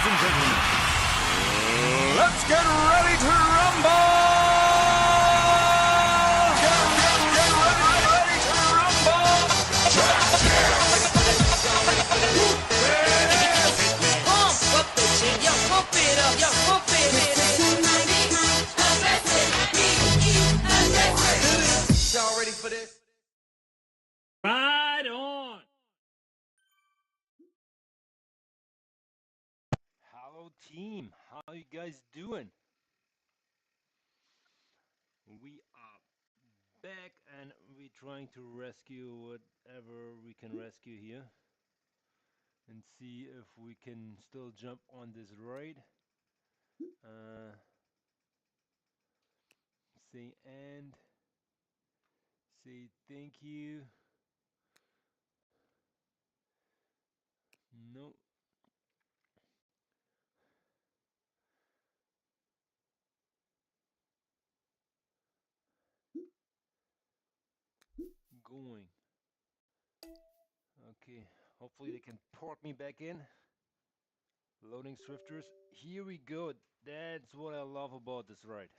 ladies and gentlemen, let's get ready to rumble! Get ready to rumble! Pump up the jam, yo, pump it up, yo, pump it up. Y'all ready for this? Right on. Hello team, how you guys doing? We are back and we're trying to rescue whatever we can rescue here and see if we can still jump on this ride. Say and say thank you. No. Going. Okay, hopefully they can port me back in. Loading Swifters. Here we go. That's what I love about this ride.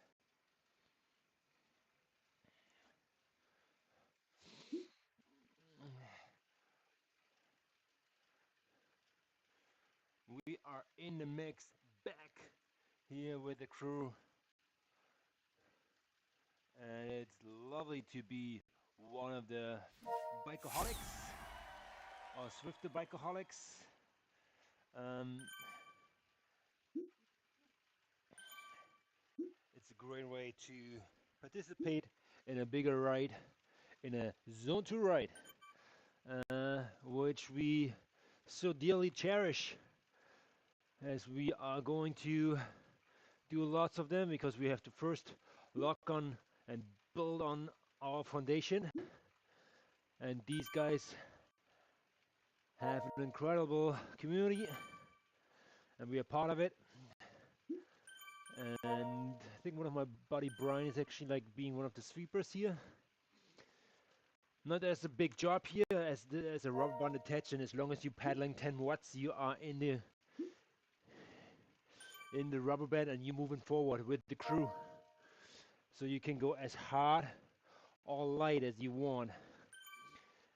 We are in the mix back here with the crew. And it's lovely to be one of the bikeaholics or Swifter bikeaholics. It's a great way to participate in a bigger ride, in a Zone 2 ride, which we so dearly cherish, as we are going to do lots of them because we have to first lock on and build on our foundation. And these guys have an incredible community and we are part of it. And I think one of my buddy Brian is actually like being one of the sweepers here. Not as a big job here as a rubber band attached, and as long as you're paddling 10 watts you are in the rubber band and you're moving forward with the crew. So you can go as hard or light as you want.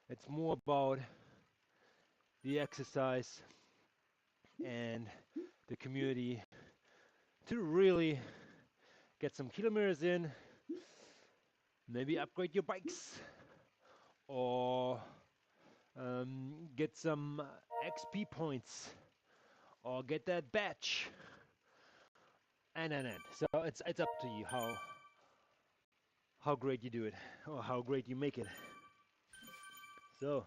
It's more about the exercise and the community to really get some kilometers in, maybe upgrade your bikes or get some XP points or get that badge and. So it's up to you how great you do it or how great you make it. So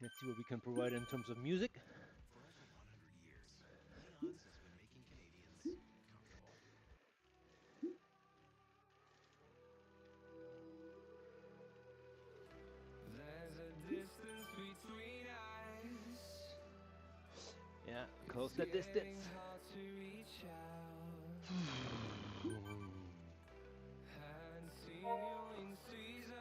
let's see what we can provide in terms of music. For over 100 years, Leon's has been making Canadians comfortable. There's a distance between us. Yeah, close that distance. Hard to reach out. Hadn't seen you in seasons.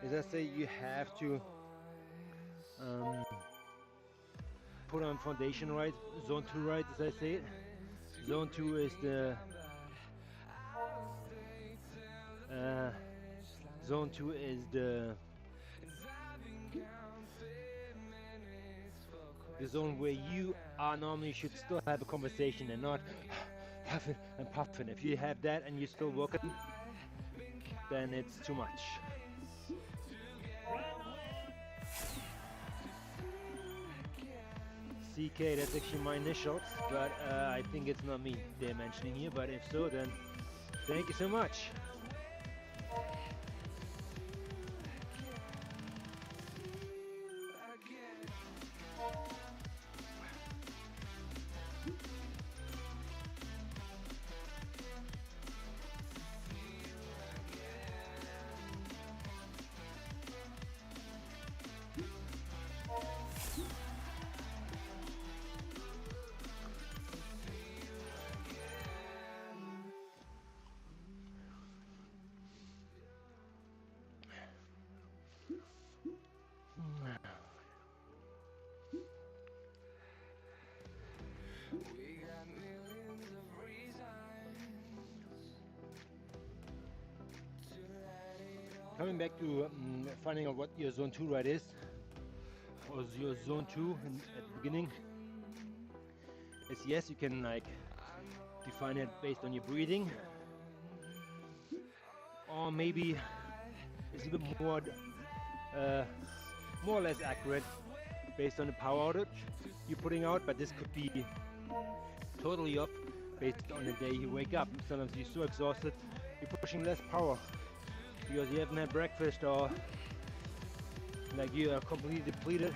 As I say, you have to put on foundation right, Zone 2 right, as I say it. Zone 2 is Zone 2 is the zone where you are normally should still have a conversation and not huffing and puffing. If you have that and you're still working, then it's too much. CK, that's actually my initials, but I think it's not me they're mentioning here, but if so, then thank you so much. coming back to finding out what your zone 2 ride is, or your zone 2 at the beginning, is yes, you can like define it based on your breathing, or maybe it's a little bit more or less accurate based on the power outage you're putting out, but this could be totally off based on the day you wake up. Sometimes you're so exhausted, you're pushing less power because you haven't had breakfast, or like you are completely depleted.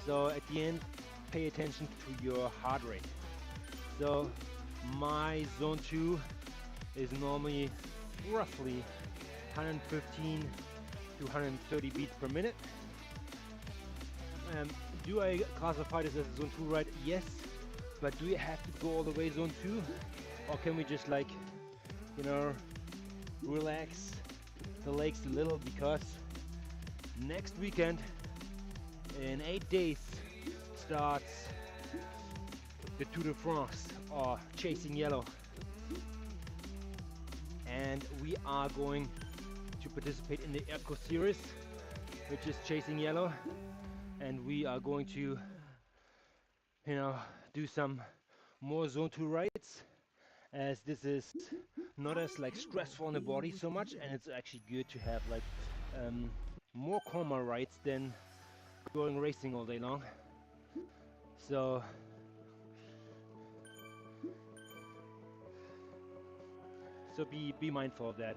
So at the end, pay attention to your heart rate. So my zone 2 is normally roughly 115 to 130 beats per minute. Do I classify this as a zone 2 ride? Yes, but do you have to go all the way zone 2, or can we just like, you know, relax the legs a little, because next weekend in 8 days starts the Tour de France, or Chasing Yellow, and we are going to participate in the Eco Series, which is Chasing Yellow, and we are going to, you know, do some more zone 2 rides, as this is not as like stressful on the body so much, and it's actually good to have like more calmer rides than going racing all day long. So be mindful of that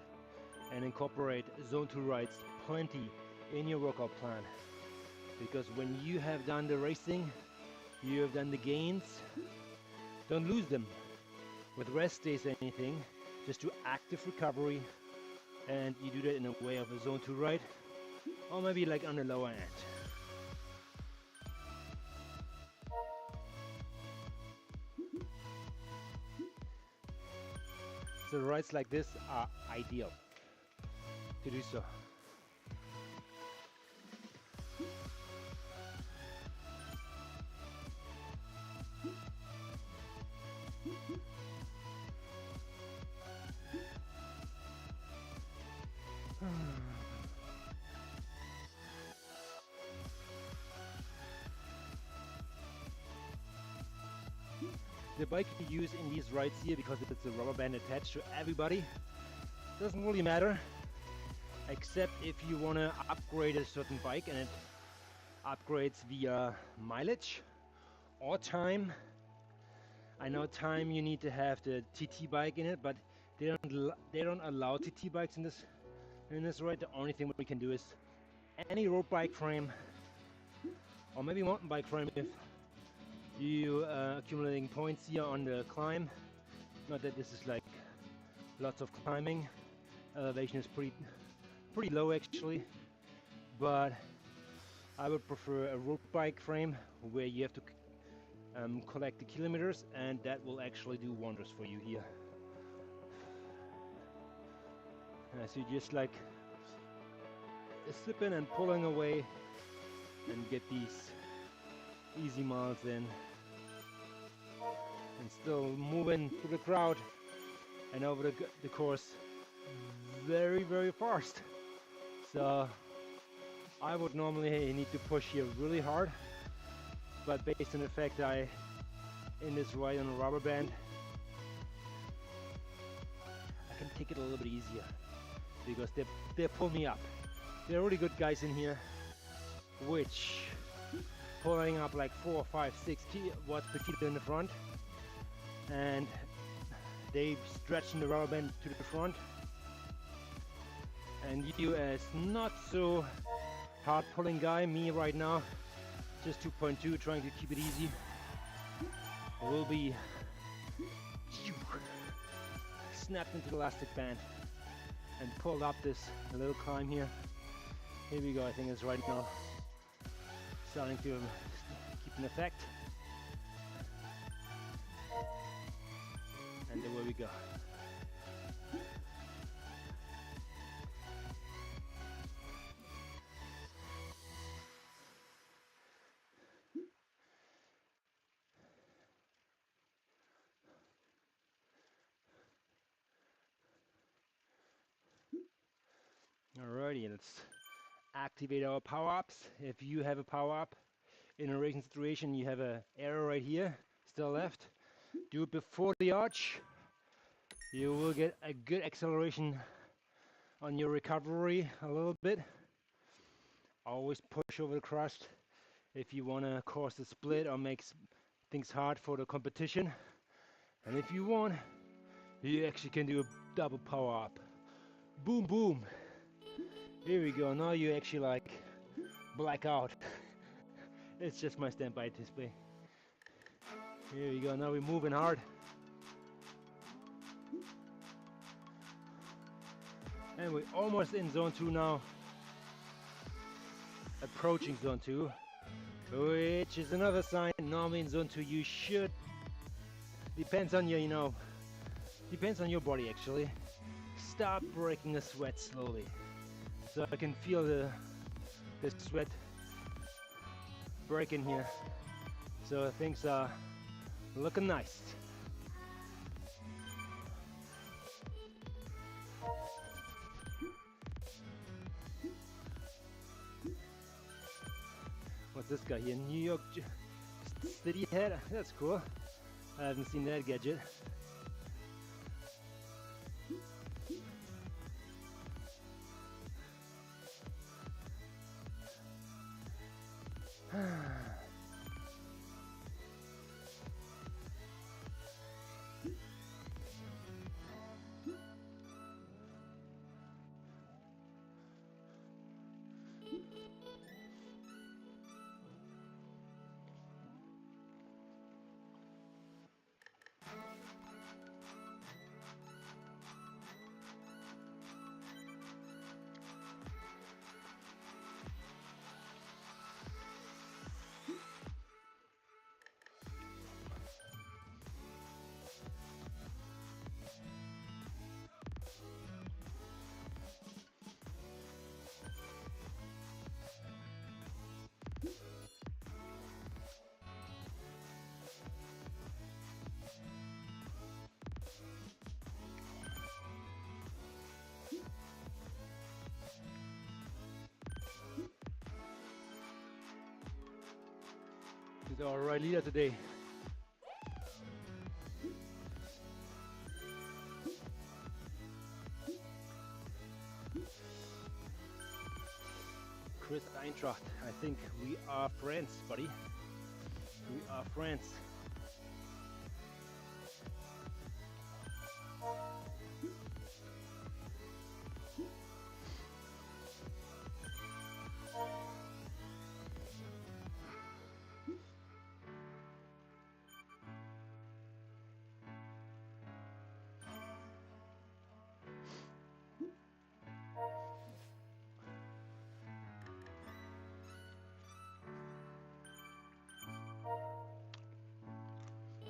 and incorporate zone 2 rides plenty in your workout plan, because when you have done the racing, you have done the gains, don't lose them with rest days or anything. Just do active recovery, and you do that in a way of a zone 2 ride, or maybe like on the lower end. So rides like this are ideal to do so. The bike you use in these rides here, because it's a rubber band attached to everybody, doesn't really matter, except if you want to upgrade a certain bike and it upgrades via mileage or time. I know time you need to have the TT bike in it, but they don't allow TT bikes in this ride. The only thing we can do is any road bike frame, or maybe mountain bike frame if you accumulating points here on the climb. Not that this is like lots of climbing, elevation is pretty low actually, but I would prefer a road bike frame where you have to collect the kilometers, and that will actually do wonders for you here. So you just like slipping and pulling away and get these easy miles in, and still moving through the crowd and over the course very fast. So I would normally need to push here really hard, but based on the fact that I in this ride on a rubber band, I can take it a little bit easier, because they pull me up. They're really good guys in here, which pulling up like 4, 5, 6 watts per kilo in the front, and they stretching the rubber band to the front, and you as not so hard pulling guy, me right now just 2.2, trying to keep it easy, will be snapped into the elastic band and pulled up this little climb here. Here we go. I think it's right now starting to keep an effect, and there we go. Alrighty, let's activate our power-ups. If you have a power-up in a racing situation, you have a arrow right here, still left. Do it before the arch. You will get a good acceleration on your recovery a little bit. Always push over the crust if you want to cause a split or make things hard for the competition. And if you want, you actually can do a double power-up. Boom, boom. Here we go. Now you actually like black out. It's just my standby display. Here we go. Now we're moving hard. And we're almost in zone 2 now. Approaching zone 2, which is another sign. Normally in zone 2 you should, depends on your, depends on your body actually, start breaking a sweat slowly. So I can feel the sweat breaking here. So things are looking nice. What's this guy here? New York City head? That's cool. I haven't seen that gadget. He's our right leader today. Chris Eintracht, I think we are friends, buddy. We are friends.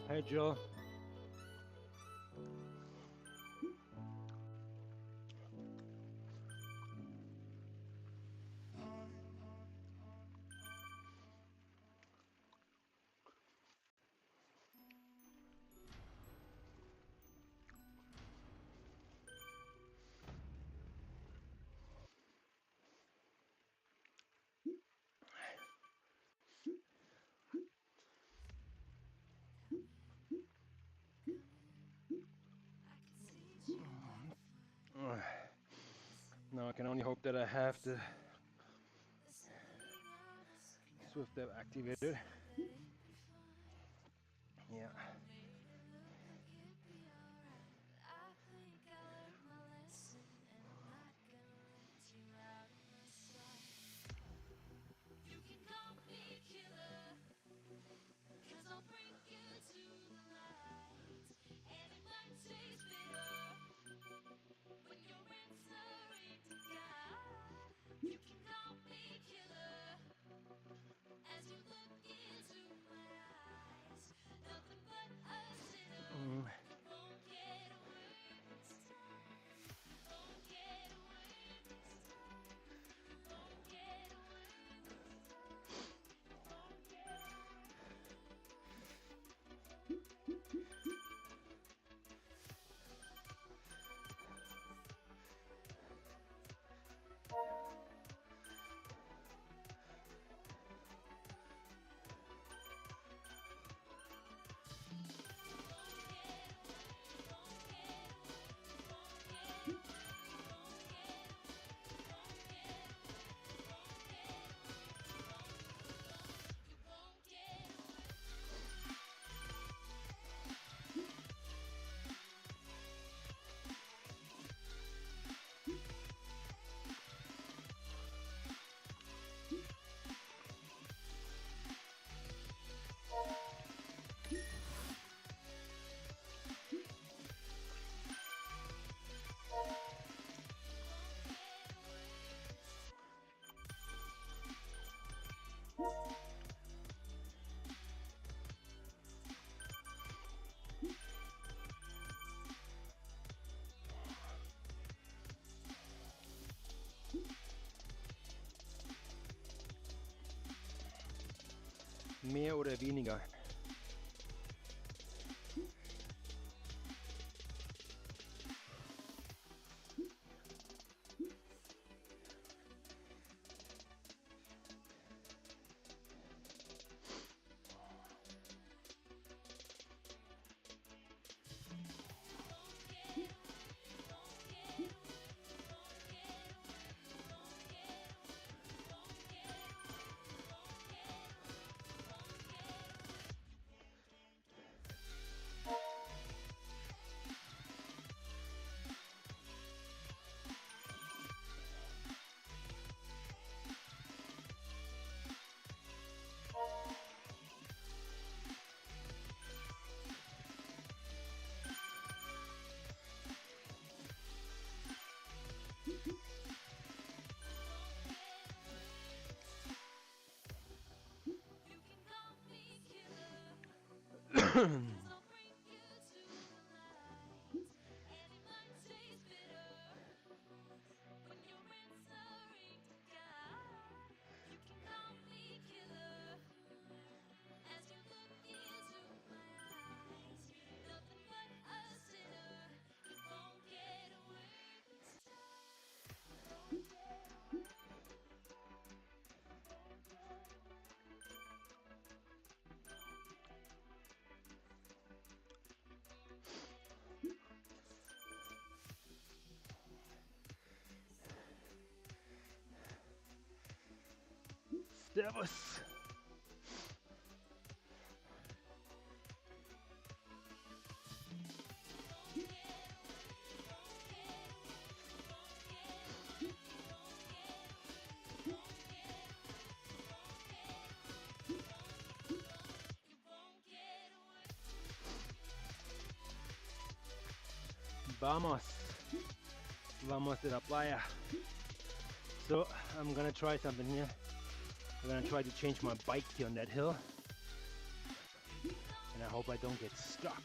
Hey, Joe. Now I can only hope that I have the Swift app activated. Yeah. Mehr oder weniger. Servus. Vamos. Vamos de la playa. So I'm gonna try something here. I'm gonna try to change my bike here on that hill. And I hope I don't get stuck.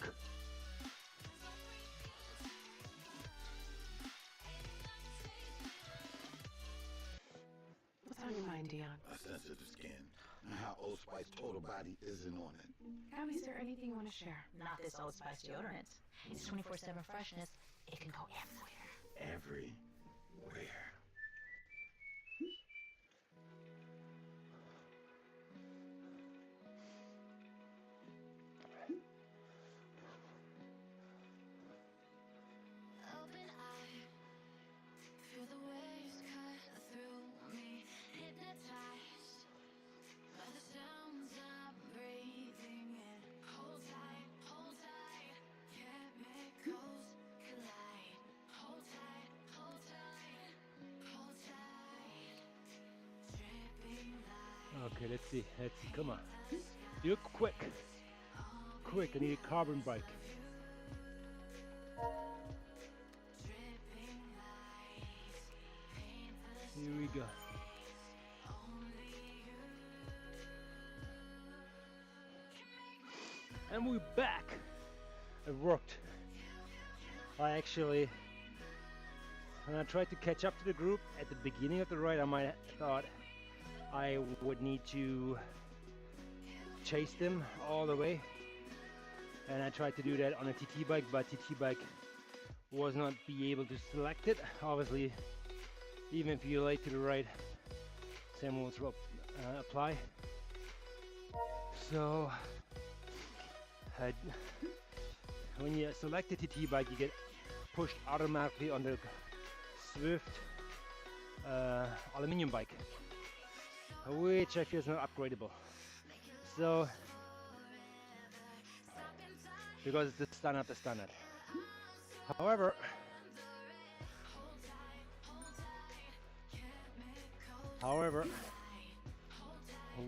What's on your mind, Dion? A sensitive skin, and how Old Spice Total Body isn't on it. Gabby, is there anything you want to share? Not this Old Spice deodorant. It's 24/7 freshness. It can go everywhere. Everywhere. Open eye, feel the waves cut through me, hypnotized by the sounds I'm breathing in. Hold tight, chemicals collide. Hold tight, hold tight, hold tight. Dripping light. Okay, let's see. Come on. Do it quick. Quick, I need a carbon bike. Here we go. And we're back. It worked. When I tried to catch up to the group at the beginning of the ride, I might have thought I would need to chase them all the way. And I tried to do that on a TT bike, but TT bike was not be able to select it. Obviously, even if you're late to the ride, same rules will apply. So when you select the TT bike, you get pushed automatically on the Swift aluminum bike, which I feel is not upgradable. So, because it's the standard. However,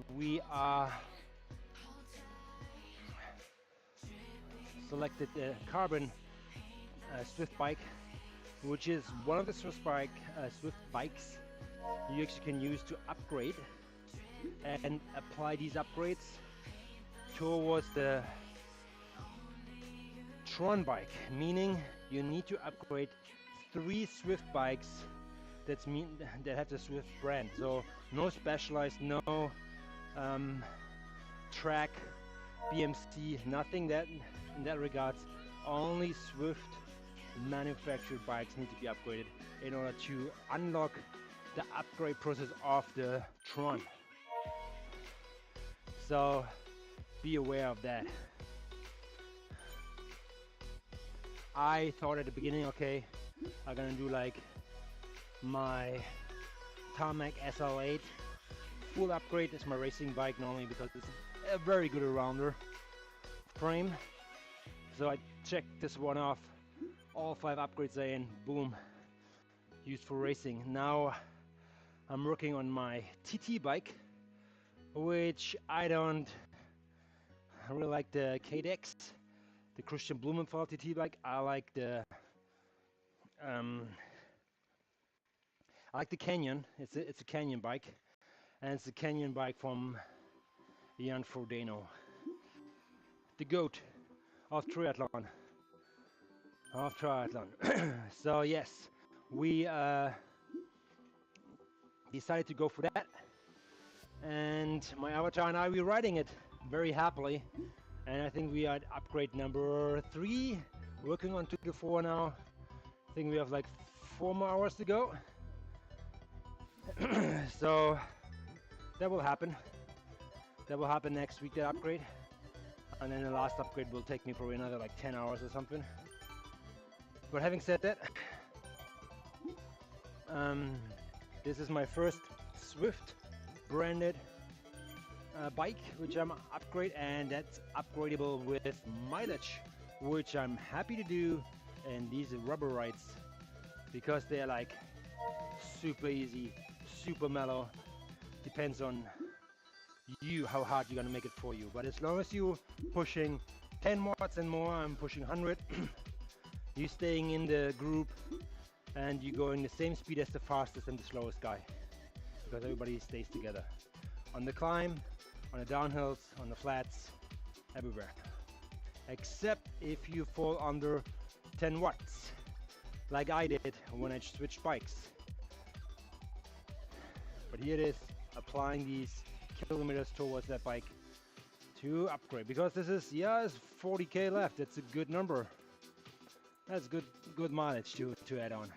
we are selected the carbon Swift bike, which is one of the Swift bikes you actually can use to upgrade and apply these upgrades towards the Tron bike, meaning you need to upgrade 3 Swift bikes that have the Swift brand. So no Specialized, no track, BMC, nothing that in that regards. Only Swift manufactured bikes need to be upgraded in order to unlock the upgrade process of the Tron. So be aware of that. I thought at the beginning, okay, I'm gonna do like my Tarmac SL8 full upgrade. It's my racing bike normally because it's a very good arounder frame. So I checked this one off. All 5 upgrades are in, boom, used for racing. Now I'm working on my TT bike, which I really like the KDX, the Christian Blumenthal TT bike. I like the Canyon. It's a Canyon bike, and it's a Canyon bike from Jan Frodeno, the GOAT of triathlon. So yes, we decided to go for that, and my avatar and I were riding it very happily, and I think we are at upgrade number 3, working on 2 to 4 now. I think we have like 4 more hours to go. So that will happen next week, that upgrade, and then the last upgrade will take me probably another like 10 hours or something. But having said that, this is my first Swift branded bike, which I'm upgrade, and that's upgradable with mileage, which I'm happy to do. And these rubber rides, because they're like super easy, super mellow. Depends on you how hard you're gonna make it for you. But as long as you're pushing 10 watts and more, I'm pushing 100. You're staying in the group and you're going the same speed as the fastest and the slowest guy, because everybody stays together on the climb, on the downhills, on the flats, everywhere, except if you fall under 10 watts like I did when I switched bikes. But here it is, applying these kilometers towards that bike to upgrade, because this is, yeah, it's 40k left. That's a good number. That's good mileage to add on.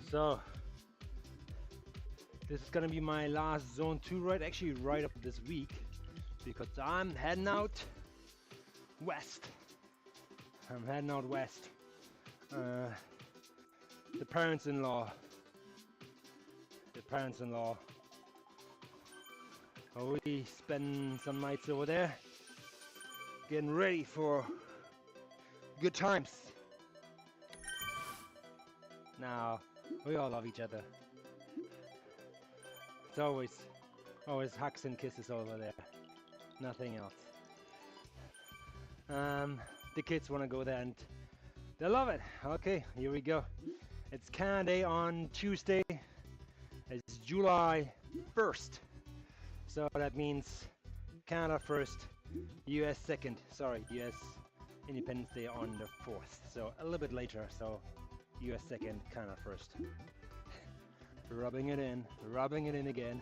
So this is gonna be my last Zone 2 ride, actually right up this week, because I'm heading out west. The parents-in-law. We spend some nights over there, getting ready for good times. Now, we all love each other. It's always hugs and kisses over there. Nothing else. The kids want to go there and they love it. Okay, here we go. It's Canada Day on Tuesday. It's July 1st. So that means Canada first, US second. Sorry, US Independence Day on the 4th. So a little bit later. So US second, Canada first. Rubbing it in again.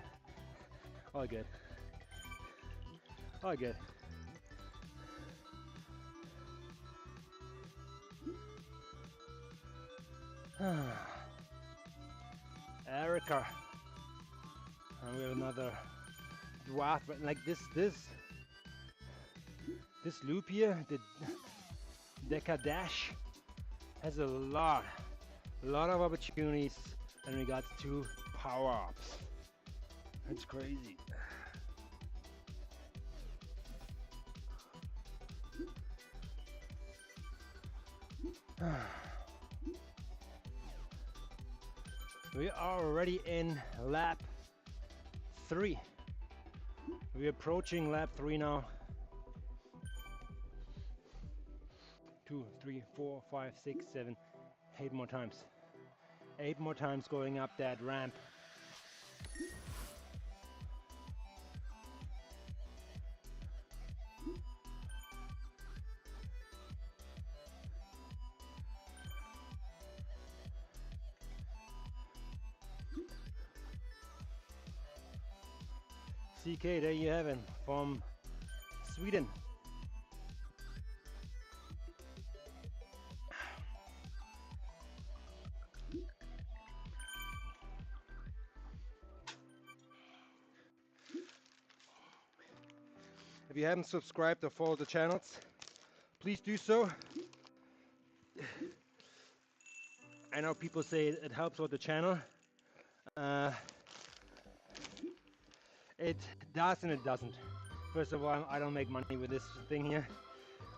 All good. All good. Erica, and we have another dwarf, but like this loop here, the Deca Dash, has a lot of opportunities in regards to power-ups. It's crazy. We are already in lap 3. We're approaching lap 3 now. 2, 3, 4, 5, 6, 7, 8 more times. 8 more times going up that ramp. CK, there you have it, from Sweden. If you haven't subscribed or followed the channels, please do so. I know people say it helps with the channel. It does and it doesn't. First of all, I don't make money with this thing here.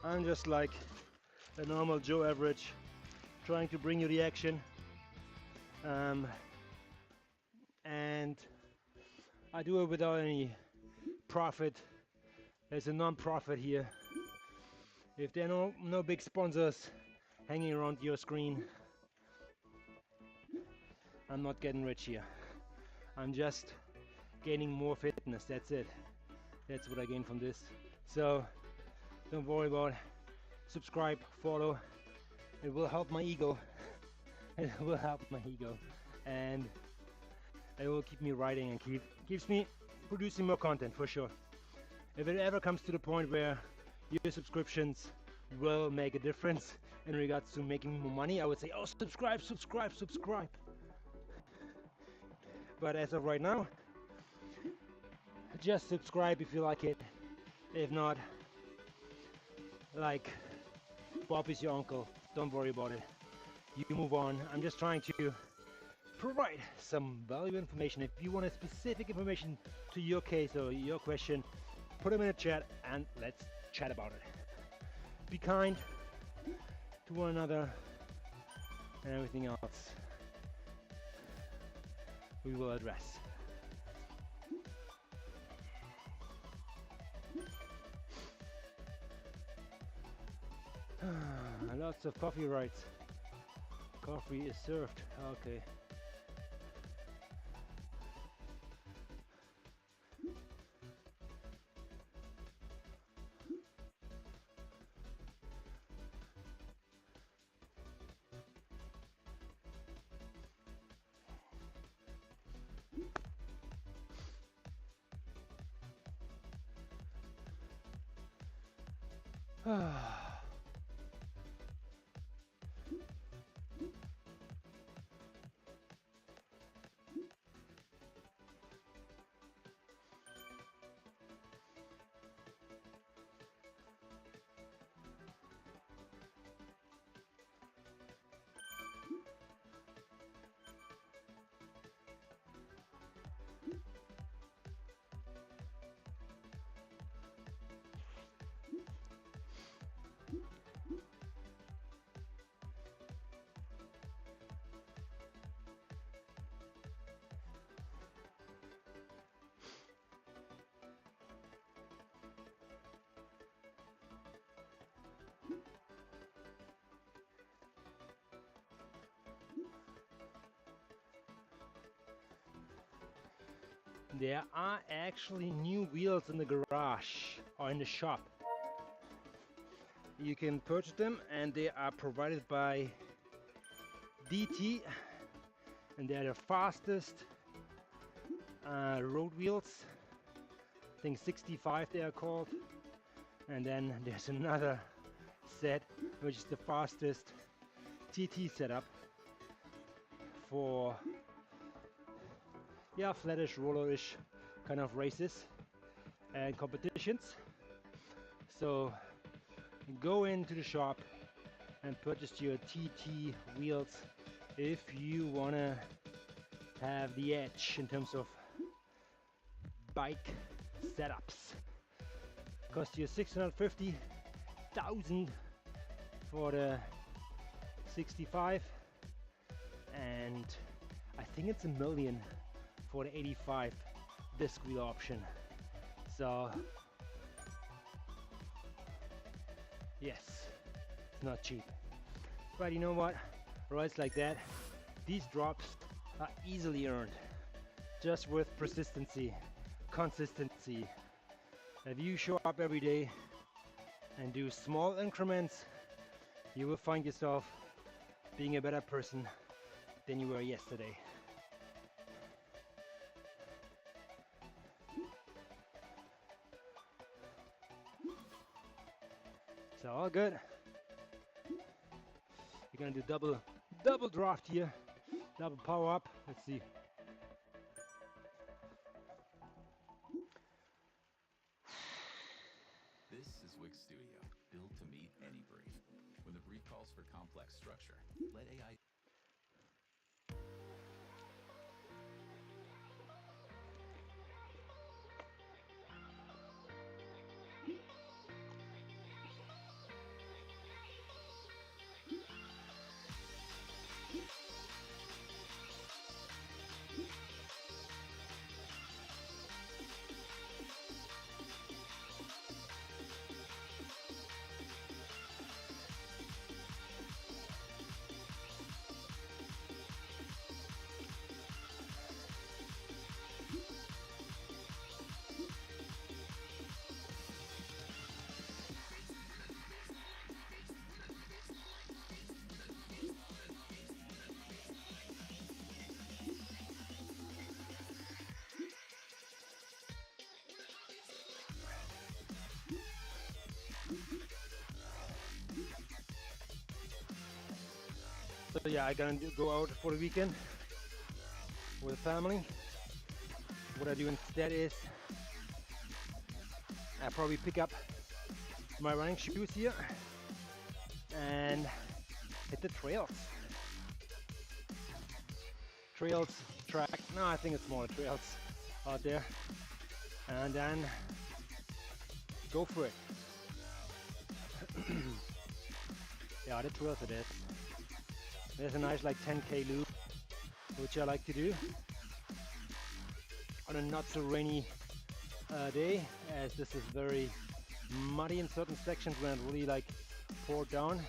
I'm just like a normal Joe Average, trying to bring you the action. And I do it without any profit. There's a non-profit here. If there are no big sponsors hanging around your screen, I'm not getting rich here. I'm just gaining more fitness, that's it. That's what I gain from this. So don't worry about it. Subscribe, follow. It will help my ego. It will help my ego. And it will keep me writing and keeps me producing more content for sure. If it ever comes to the point where your subscriptions will make a difference in regards to making more money, I would say, oh, subscribe, subscribe, subscribe. But as of right now, just subscribe if you like it. If not, like Bob is your uncle, don't worry about it. You move on. I'm just trying to provide some valuable information. If you want a specific information to your case or your question, put them in the chat and let's chat about it. Be kind to one another, and everything else we will address. Lots of coffee rights. Coffee is served. Okay. There are actually new wheels in the garage or in the shop. You can purchase them and they are provided by DT, and they are the fastest road wheels. I think 65 they are called. And then there's another set which is the fastest TT setup for flattish, rollerish kind of races and competitions. So go into the shop and purchase your TT wheels if you wanna have the edge in terms of bike setups. Cost you 650,000 for the 65, and I think it's $1 million for the 85 disc wheel option. So yes, it's not cheap, but you know what, rides like that, these drops are easily earned just with persistency, consistency. If you show up every day and do small increments, you will find yourself being a better person than you were yesterday. So all good. You're gonna do double draft here, double power up. Let's see. This is Wix Studio, built to meet any brief. When the brief calls for complex structure, let AI So yeah, I'm gonna go out for the weekend with the family. What I do instead is I probably pick up my running shoes here and hit the trails. Track, no, I think it's more trails out there. And then go for it. Yeah, the trails it is. There's a nice like 10k loop, which I like to do on a not so rainy day, as this is very muddy in certain sections when it really like poured down.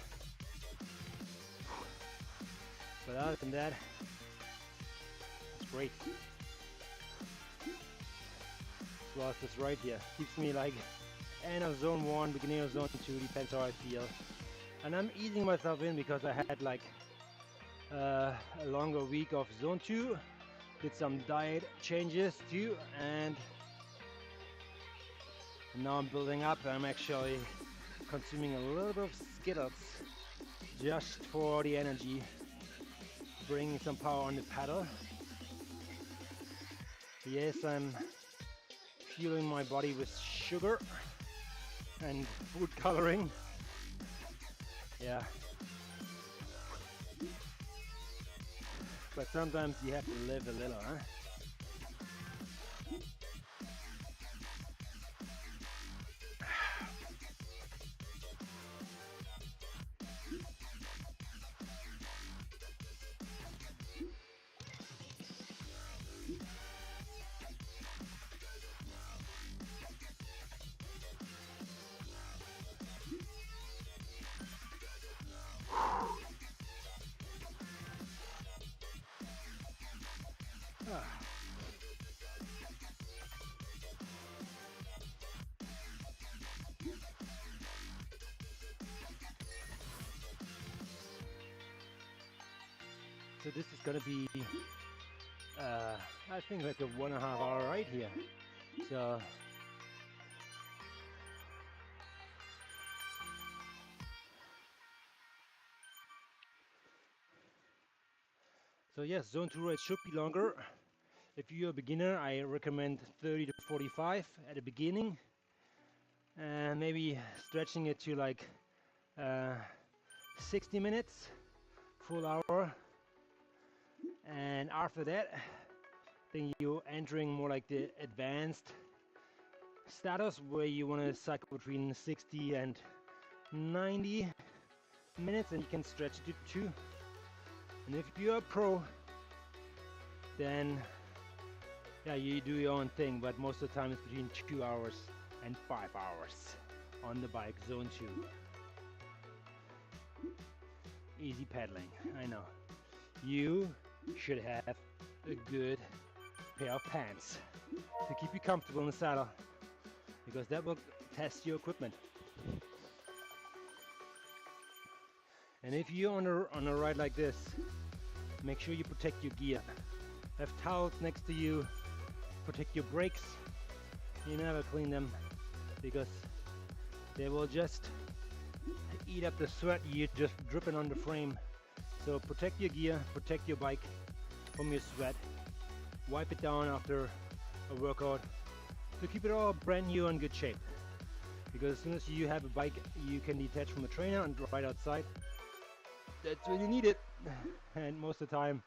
But other than that, it's great. As well as this right here keeps me like end of zone 1, beginning of zone 2, depends how I feel. And I'm easing myself in because I had like a longer week of zone 2, did some diet changes too, and now I'm building up. I'm actually consuming a little bit of Skittles just for the energy, bringing some power on the pedal. Yes, I'm fueling my body with sugar and food coloring. Yeah. But sometimes you have to live a little, huh? So this is gonna be, I think like a 1.5 hour ride here. So yes, zone 2 rides should be longer. If you're a beginner, I recommend 30 to 45 at the beginning, and maybe stretching it to like 60 minutes, full hour. And after that, then you're entering more like the advanced status, where you want to cycle between 60 and 90 minutes, and you can stretch it to 2. And if you're a pro, then yeah, you do your own thing, but most of the time it's between 2 hours and 5 hours on the bike, zone 2. Easy pedaling, I know. You should have a good pair of pants to keep you comfortable in the saddle, because that will test your equipment. And if you're on a ride like this, make sure you protect your gear. Have towels next to you, protect your brakes. You never clean them, because they will just eat up the sweat you're just dripping on the frame. So protect your gear, protect your bike from your sweat. Wipe it down after a workout to keep it all brand new and good shape. Because as soon as you have a bike you can detach from the trainer and ride outside, that's when you need it. And most of the time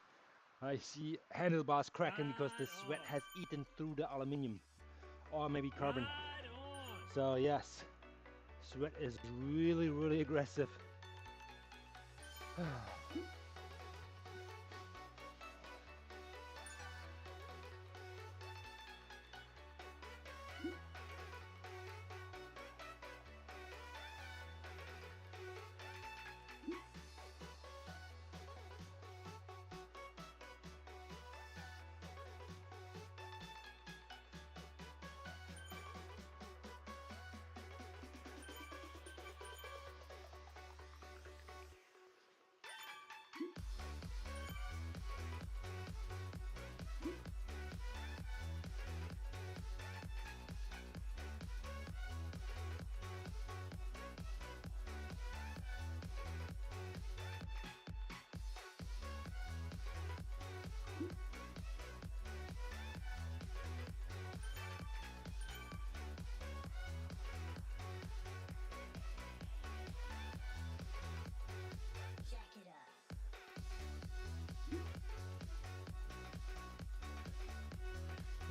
I see handlebars cracking because the sweat has eaten through the aluminium or maybe carbon. So yes, sweat is really, really aggressive.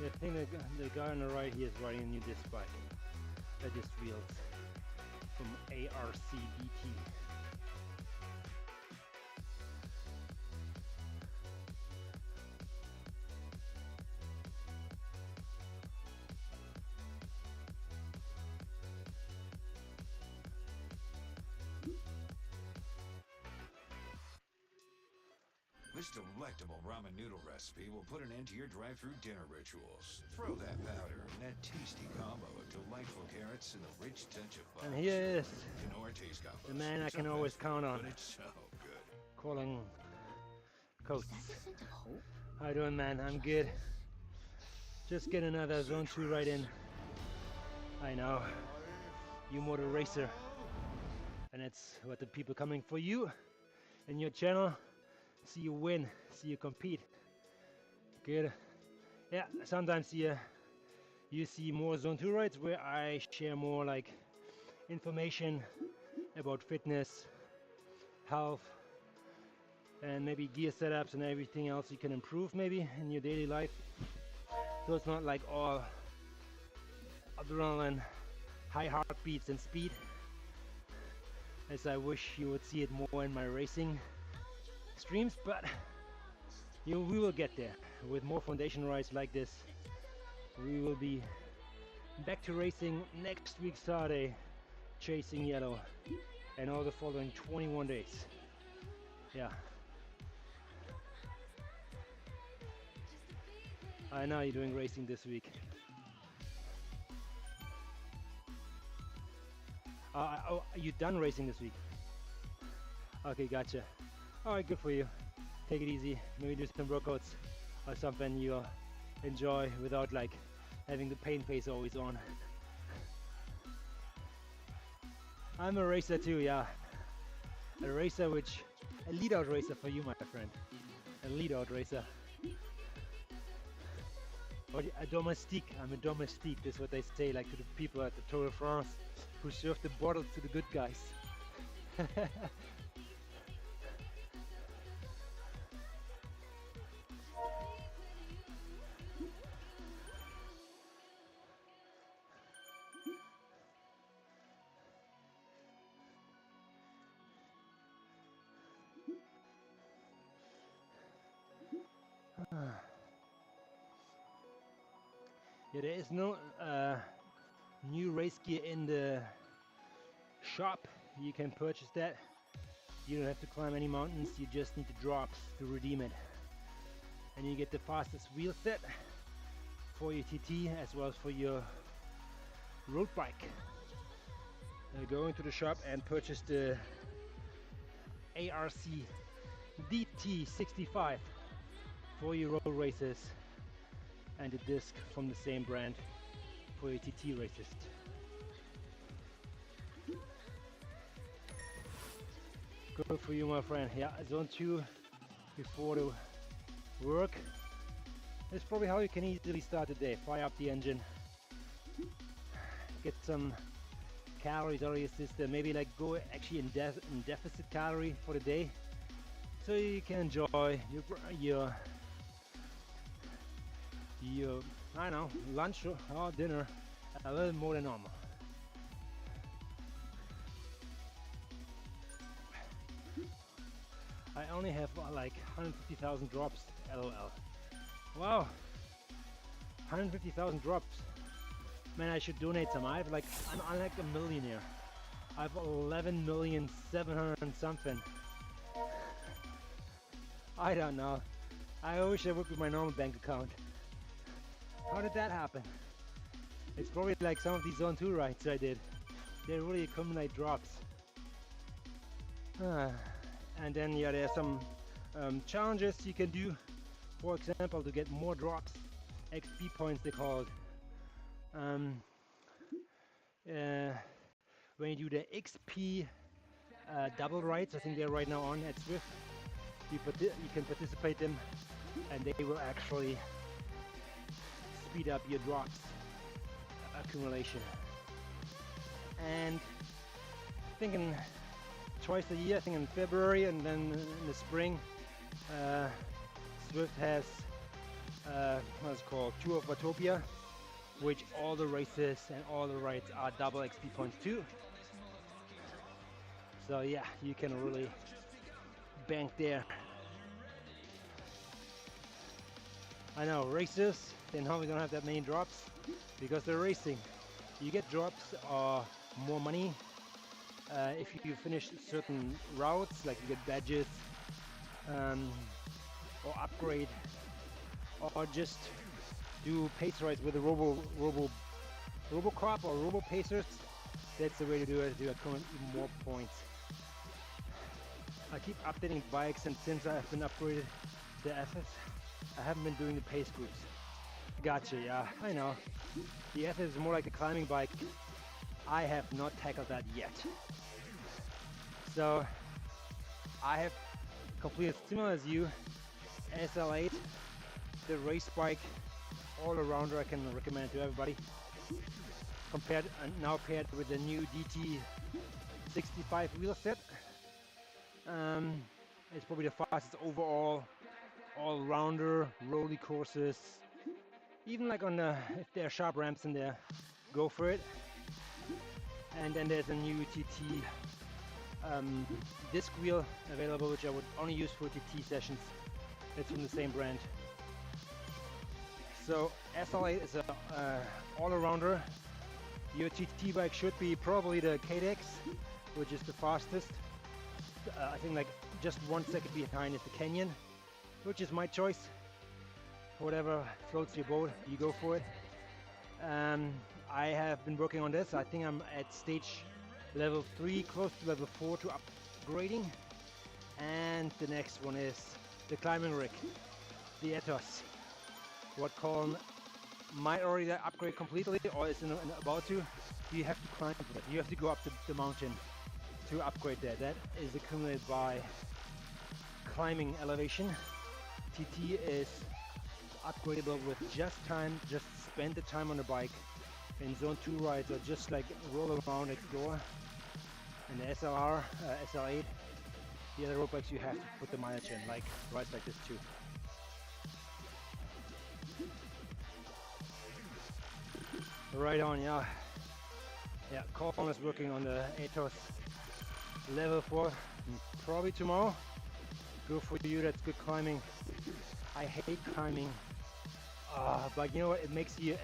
Yeah, I think the guy on the right here is riding a new disc bike. That just wheels from ARCDT. This delectable ramen noodle recipe will put an end to your drive-through dinner rituals. Throw that powder and that tasty combo of delightful carrots and a rich touch of And butter. here is Knorr taste combos. the man I can Sometimes, always count on. but it's so good. Calling Coates. Scent of hope? How you doing, man? I'm good. Just get another Zone 2 right in. I know. You're more the racer. And it's what the people coming for you and your channel. See you win. See you compete. Good. Yeah, sometimes you see more Zone 2 rides where I share more like information about fitness, health, and maybe gear setups and everything else you can improve maybe in your daily life. So it's not like all adrenaline, high heartbeats and speed, as I wish you would see it more in my racing streams, but we will get there. With more foundation rides like this, we will be back to racing next week Saturday, chasing yellow, and all the following 21 days. Yeah. I know you're doing racing this week. Oh, you done racing this week? Okay, gotcha. Alright, good for you. Take it easy. Maybe do some workouts or something you enjoy without like having the pain face always on. I'm a racer too, yeah. A racer a lead out racer for you, my friend. A lead out racer. Or a domestique. I'm a domestique. That's what they say, like to the people at the Tour de France who serve the bottles to the good guys. Yeah, there is no new race gear in the shop. You can purchase that. You don't have to climb any mountains. You just need the drops to redeem it. And you get the fastest wheel set for your TT as well as for your road bike. Go into the shop and purchase the ARC DT65 for your road races, and the disc from the same brand for your TT races. Good for you, my friend. Yeah, zone 2 before the work. That's probably how you can easily start the day. Fire up the engine. Get some calories out of your system. Maybe like go actually in deficit calorie for the day. So you can enjoy your I don't know, lunch or dinner a little more than normal. I only have like 150,000 drops, LOL. Wow, 150,000 drops. Man, I should donate some. I'm like a millionaire. I have 11,700,000 and something. I don't know. I wish that would be my normal bank account. How did that happen? It's probably like some of these zone 2 rides I did. They really accumulate drops. And then yeah, there's some challenges you can do. For example, to get more drops, XP points they call it. When you do the XP double rides, I think they're right now on at Swift. You can participate them, and they will actually speed up your drops accumulation. And thinking twice a year, I think in February and then in the spring, Swift has what's called Tour of Watopia, which all the races and all the rides are double XP points too. So yeah, you can really bank there. I know races, they normally don't have that many drops because they're racing. You get drops or more money if you finish certain routes, like you get badges or upgrade, or just do pace rides with the RoboCop or Robo Pacers. That's the way to do it, to accumulate even more points. I keep updating bikes, and since I've been upgraded to FS, I haven't been doing the pace groups. Gotcha, yeah, I know. The FS is more like a climbing bike. I have not tackled that yet. So I have completed similar as you, SL8, the race bike all-arounder I can recommend to everybody. Now paired with the new DT65 wheel set. It's probably the fastest overall all-rounder, rolly courses. Even like on the, if there are sharp ramps in there, go for it. And then there's a new TT disc wheel available, which I would only use for TT sessions. It's from the same brand. So SL8 is a all-arounder. Your TT bike should be probably the KDX, which is the fastest. I think like just 1 second behind is the Canyon, which is my choice. Whatever floats your boat, you go for it. I have been working on this. I think I'm at stage level 3, close to level 4 to upgrading. And the next one is the climbing rig, the Ethos. What Colin might already upgrade completely or is about to. You have to climb for that. You have to go up the mountain to upgrade that. That is accumulated by climbing elevation. TT is upgradable with just time, just spend the time on the bike. In zone 2 rides or just like roll around, explore. And the SLR, SL8, the other road bikes you have to put the mileage in, like rides like this too. Right on, yeah. Yeah, Colin is working on the Ethos level 4, probably tomorrow. Good for you, that's good climbing. I hate climbing, but you know what? It makes you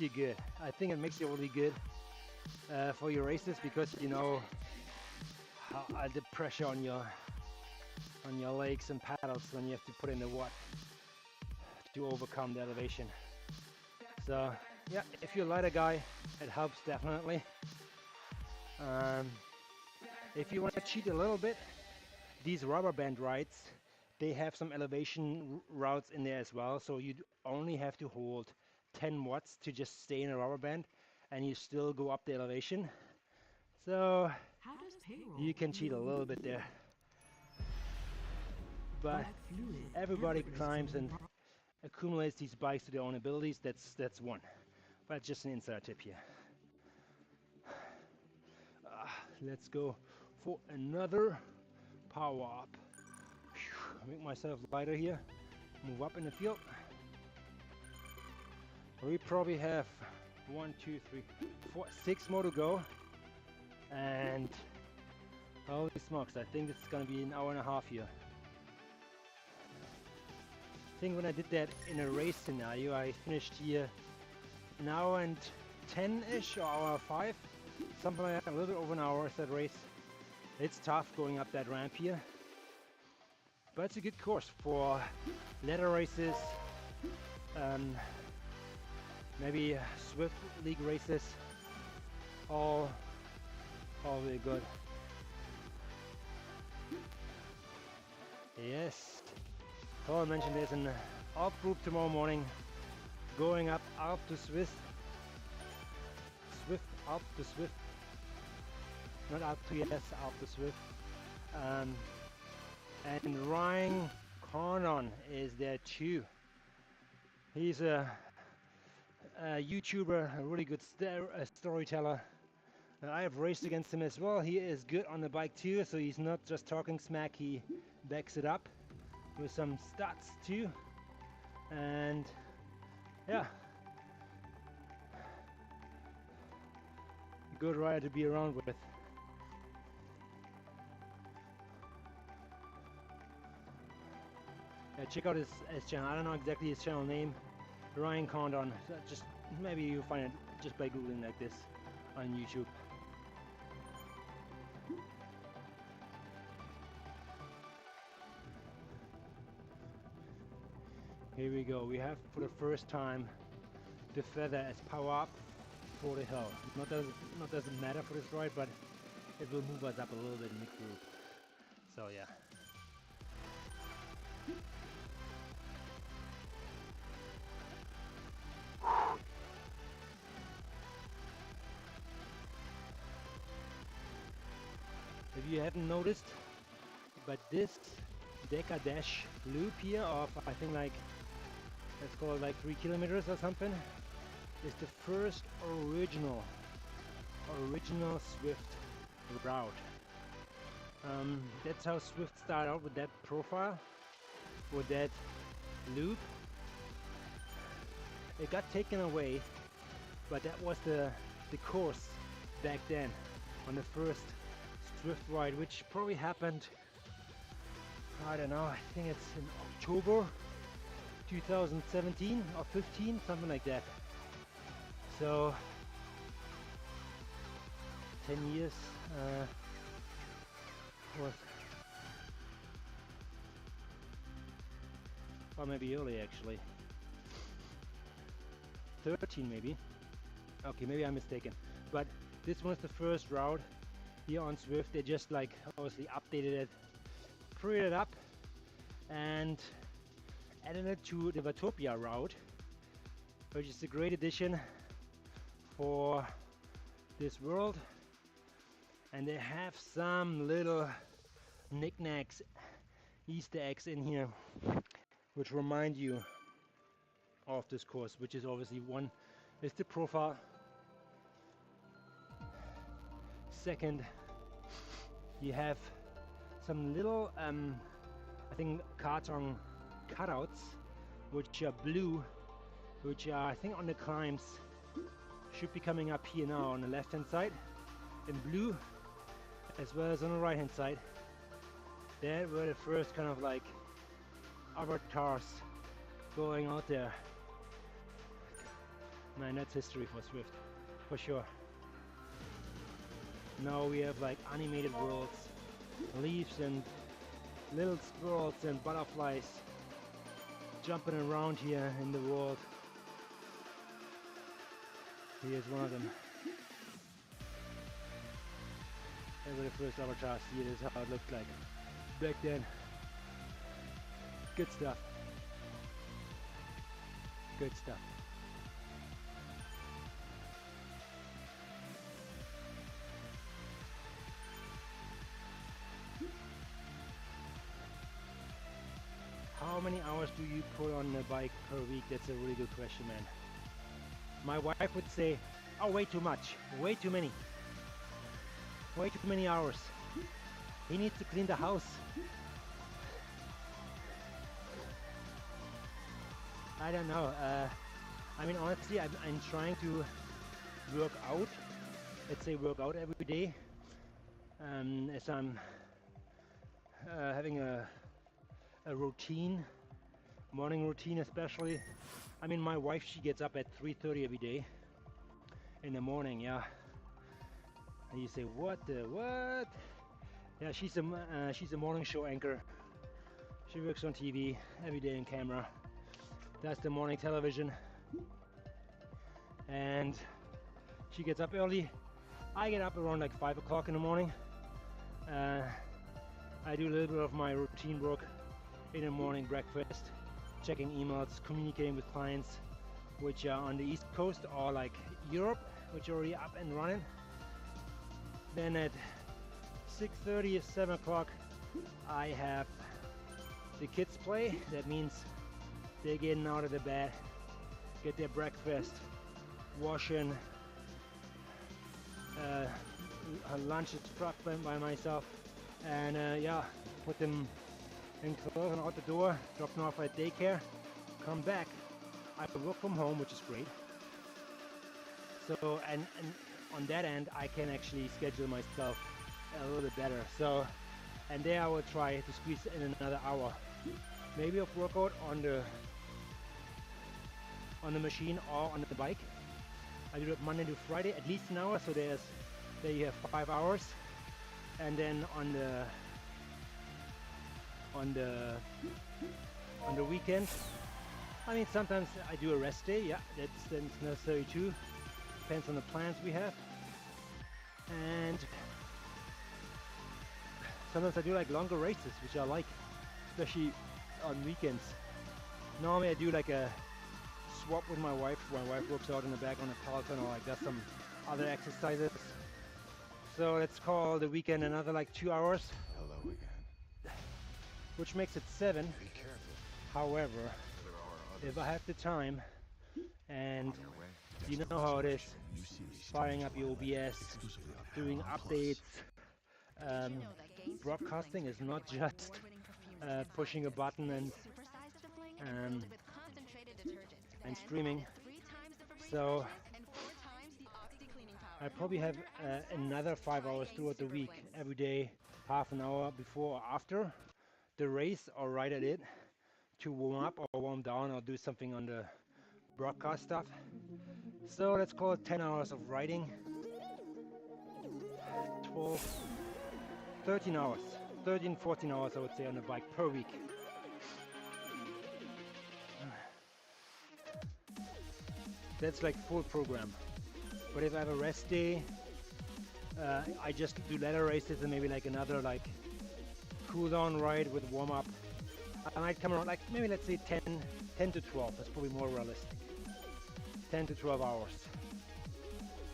good. I think it makes you really good for your races because you know how, the pressure on your legs and paddles when you have to put in the watt to overcome the elevation. So yeah, if you're a lighter guy, it helps definitely. If you want to cheat a little bit, these rubber band rides, they have some elevation routes in there as well, so you only have to hold 10 watts to just stay in a rubber band and you still go up the elevation. So How does payroll You can cheat a little bit there. But everybody climbs and accumulates these bikes to their own abilities. That's one. But just an inside tip here. Let's go for another power up. Make myself lighter here. Move up in the field. We probably have 1, 2, 3, 4, 6 more to go. And holy smokes, I think it's gonna be an hour and a half here. I think when I did that in a race scenario, I finished here an hour and 10-ish, or hour 5. Something like that, a little bit over an hour is that race. It's tough going up that ramp here. But it's a good course for ladder races, maybe Swift League races, all really good. Yes, so I mentioned there's an up group tomorrow morning going up Alp to Swift, Alp to Swift, not Alp to yes, Alp to Swift. And Ryan Cornon is there too. He's a YouTuber, a really good storyteller. I have raced against him as well. He is good on the bike too, so he's not just talking smack, he backs it up with some stats too. And yeah, a good rider to be around with. Yeah, check out his channel. I don't know exactly his channel name. Ryan Condon. So just maybe you'll find it just by googling like this on YouTube. Here we go. We have for the first time the feather as power up for the hill. Not doesn't matter for this ride, but it will move us up a little bit in the group. So yeah. If you haven't noticed, but this Deca Dash loop here of I think like, let's call it like 3 kilometers or something, is the first original Swift route. That's how Swift started out, with that profile, with that loop. It got taken away, but that was the course back then on the first Swift ride, which probably happened, I don't know, I think it's in October 2017 or 15, something like that. So 10 years was, or maybe early actually, 13 maybe. Okay, maybe I'm mistaken, but this was the first route here on Swift. They just like obviously updated it, prettied it up, and added it to the Watopia route, which is a great addition for this world. And they have some little knickknacks, Easter eggs in here, which remind you of this course, which is obviously one is the profile. Second, you have some little, I think, carton cutouts, which are blue, which are, I think, on the climbs, should be coming up here now on the left hand side in blue, as well as on the right hand side. There were the first kind of like avatars going out there. Man, that's history for Swift, for sure. Now we have like animated worlds, leaves and little squirrels and butterflies jumping around here in the world. Here's one of them. They were the first avatars. Here is how it looked like back then. Good stuff. Good stuff. many hours do you put on the bike per week? That's a really good question, man. My wife would say, oh, way too much, way too many hours. He needs to clean the house. I don't know. I mean, honestly, I'm trying to work out. Let's say work out every day. As I'm having a routine, morning routine especially. I mean, my wife, she gets up at 3:30 every day in the morning, yeah. And you say, what? Yeah, she's a morning show anchor. She works on TV every day in camera. Does the morning television. And she gets up early. I get up around like 5 o'clock in the morning. I do a little bit of my routine work in the morning, breakfast, checking emails, communicating with clients which are on the East Coast or like Europe, which are already up and running. Then at 6:30 or 7 o'clock, I have the kids play. That means they're getting out of the bed, get their breakfast, washing, her lunch is prepped by myself, and yeah, put them in clothes and out the door, drop them off at daycare, come back. I work from home, which is great. So, and on that end, I can actually schedule myself a little bit better. So, and there I will try to squeeze in another hour, maybe of workout on the machine or on the bike. I do it Monday to Friday, at least an hour. So there you have 5 hours, and then on the weekend, I mean, sometimes I do a rest day. Yeah, that's necessary too. Depends on the plans we have. And sometimes I do like longer races, which I like, especially on weekends. Normally I do like a swap with my wife. My wife works out in the back on a Peloton, or like does some other exercises. So let's call the weekend another like 2 hours. Hello again. Which makes it 7. Be careful. However, There are others if I have the time, and on your way. you know how it is, firing up your OBS, doing updates, broadcasting is not just pushing a button and streaming. So I probably have another 5 hours throughout the week, every day, half an hour before or after the race, or right at it, to warm up or warm down or do something on the broadcast stuff. So let's call it 10 hours of riding, 13 hours, 13, 14 hours I would say on the bike per week. That's like full program. But if I have a rest day, I just do ladder races and maybe like another like cool down ride with warm up. I might come around like maybe let's say 10 to 12. That's probably more realistic. 10 to 12 hours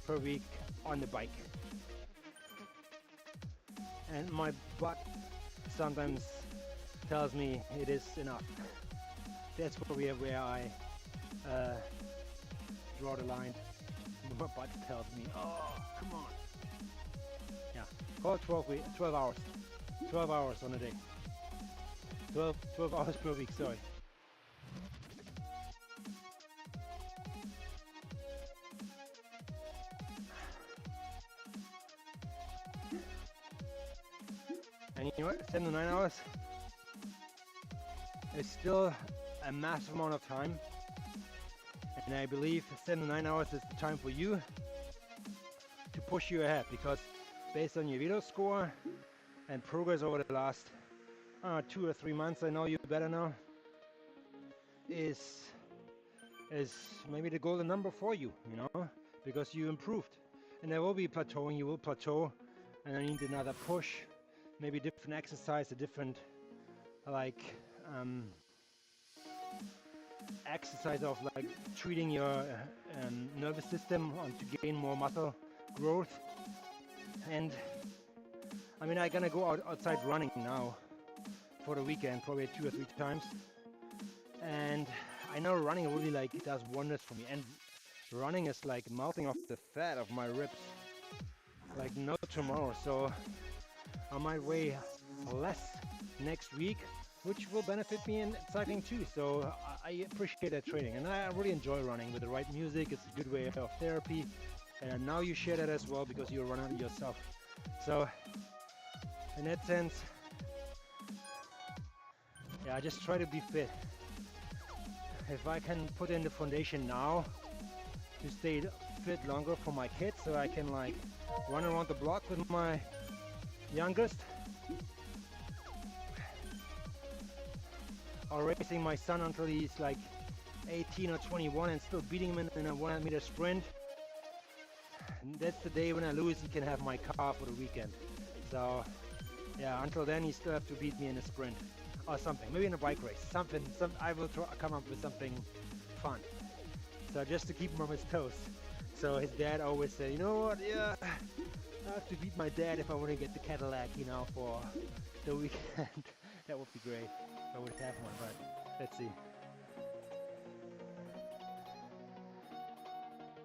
per week on the bike. And my butt sometimes tells me it is enough. That's probably where I draw the line. My butt tells me, oh, come on. Yeah, call it 12 hours. 12 hours on a day. 12 hours per week, sorry. And you know what, 7 to 9 hours is still a massive amount of time. And I believe 7 to 9 hours is the time for you to push you ahead, because based on your Velo score and progress over the last 2 or 3 months, I know you better know, is maybe the golden number for you, you know, because you improved. And there will be plateauing, you will plateau, and I need another push, maybe different exercise, a different like exercise of like treating your nervous system to gain more muscle growth. And I mean, I'm gonna go outside running now for the weekend, probably 2 or 3 times. And I know running really like does wonders for me. And running is like melting off the fat of my ribs like no tomorrow. So I might weigh less next week, which will benefit me in cycling too. So I appreciate that training, and I really enjoy running with the right music. It's a good way of therapy, and now you share that as well because you're running yourself. So in that sense, yeah, I just try to be fit. If I can put in the foundation now to stay fit longer for my kids, so I can like run around the block with my youngest, or racing my son until he's like 18 or 21 and still beating him in a 100-meter sprint. And that's the day when I lose, he can have my car for the weekend. So yeah, until then he still have to beat me in a sprint or something, maybe in a bike race, I will come up with something fun. So just to keep him on his toes. So his dad always said, you know what, yeah, I have to beat my dad if I want to get the Cadillac, you know, for the weekend. That would be great if I would have one, but let's see.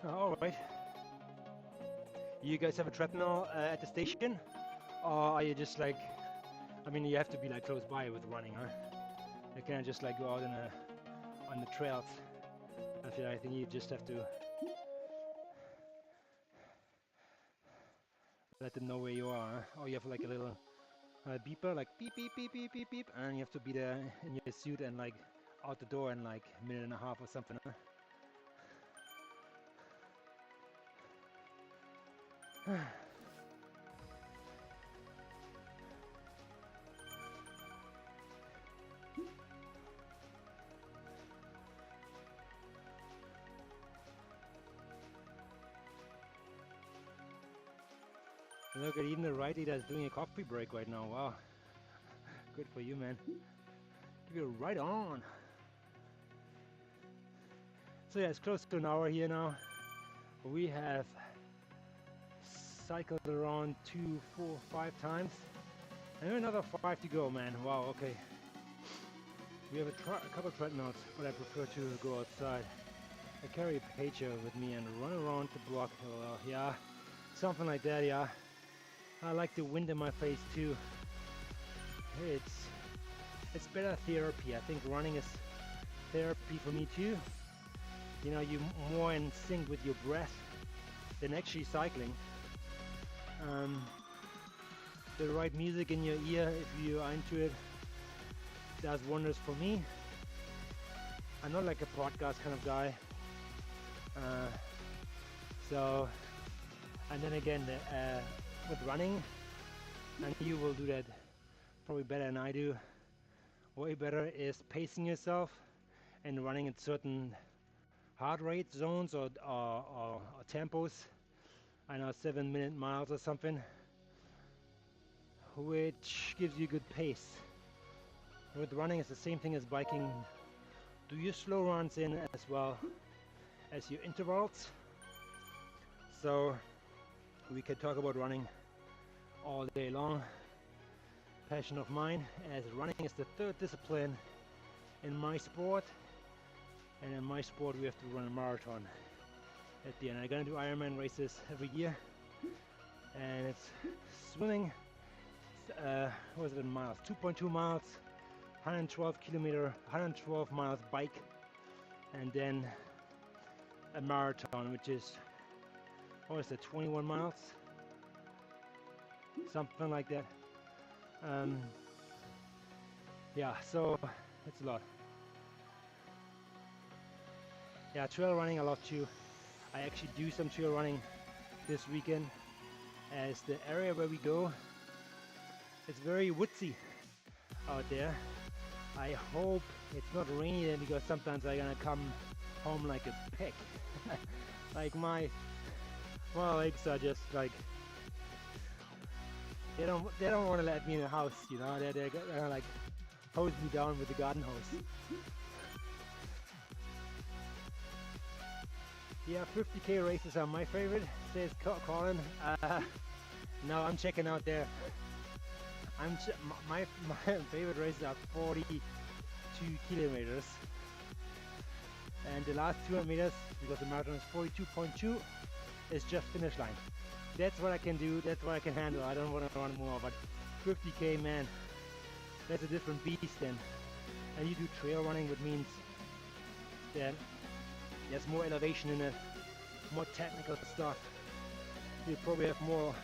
All right. You guys have a treadmill at the station? Or are you just like, I mean, you have to be like close by with running, huh? You can't just like go out on the trails. I think you just have to let them know where you are, huh? Or you have like a little beeper, like beep, beep, beep, beep, beep, beep, and you have to be there in your suit and like out the door in like a minute and a half or something, huh? Look at even the righty that's doing a coffee break right now. Wow. Good for you, man. You're right on. So yeah, it's close to an hour here now. We have cycled around 2, 4, 5 times. And another 5 to go, man. Wow, okay. We have a couple treadmills, but I prefer to go outside. I carry a pager with me and run around the block. Yeah, something like that, yeah. I like the wind in my face too. It's better therapy. I think running is therapy for me too. You know, you're more in sync with your breath than actually cycling. The right music in your ear, if you are into it, does wonders for me. I'm not like a podcast kind of guy. And then again, with running, and you will do that probably better than I do, way better, is pacing yourself and running at certain heart rate zones or tempos. I know 7-minute miles or something, which gives you good pace. With running, it's the same thing as biking. Do your slow runs in as well as your intervals. So we can talk about running all day long. Passion of mine, as running is the 3rd discipline in my sport, and in my sport we have to run a marathon at the end. I'm gonna do Ironman races every year, and it's swimming, what is it in miles, 2.2 miles, 112 miles bike, and then a marathon, which is, what is it, 21 miles, something like that. Yeah, so it's a lot. Yeah, trail running a lot too. I actually do some trail running this weekend, as the area where we go, it's very woodsy out there. I hope it's not rainy there, because sometimes I'm gonna come home like a pig. Like my legs are just like, they don't want to let me in the house, you know. They're gonna like hose me down with the garden hose. Yeah, 50k races are my favorite, says Colin. No, I'm checking out there. My favorite races are 42 kilometers. And the last 200 meters, because the marathon is 42.2, is just finish line. That's what I can do, that's what I can handle. I don't want to run more, but 50k, man, that's a different beast then. And you do trail running, which means that there's more elevation in it, more technical stuff. You probably have more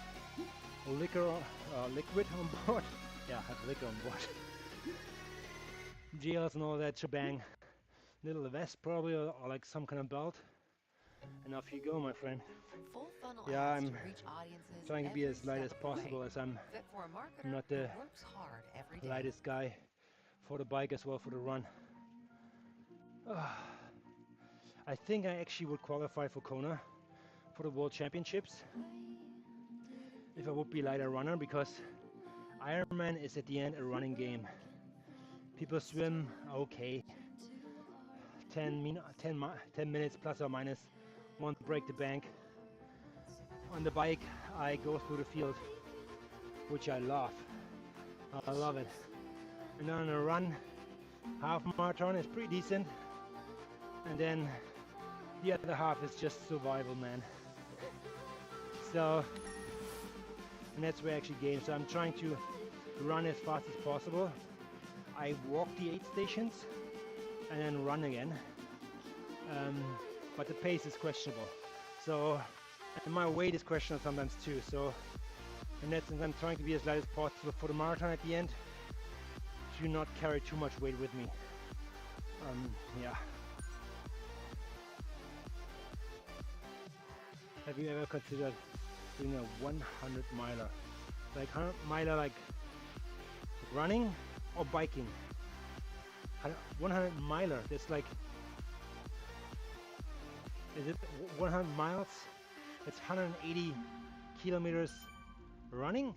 liquid on board. Yeah, I have liquor on board. Gels and all that shebang. Little vest probably, or like some kind of belt. And off you go, my friend. Full funnel Yeah, ads I'm to reach audiences trying to be every as light as step of the way. possible, as I'm Fit for a marketer not who the works hard every day. lightest guy for the bike as well for the run. I think I actually would qualify for Kona for the World Championships if I would be lighter runner, because Ironman is at the end a running game. People swim, okay, 10 minutes plus or minus, won't break the bank. On the bike I go through the field, which I love. I love it. And on a run, half marathon is pretty decent, and then the other half is just survival, man. So, and that's where I actually gain. So I'm trying to run as fast as possible. I walk the 8 stations and then run again. But the pace is questionable. So, and my weight is questionable sometimes too. So, in that sense, I'm trying to be as light as possible for the marathon at the end, to not carry too much weight with me. Yeah. Have you ever considered doing a 100 miler? Like 100 miler, like running or biking? 100 miler, that's like, is it 100 miles? It's 180 kilometers running?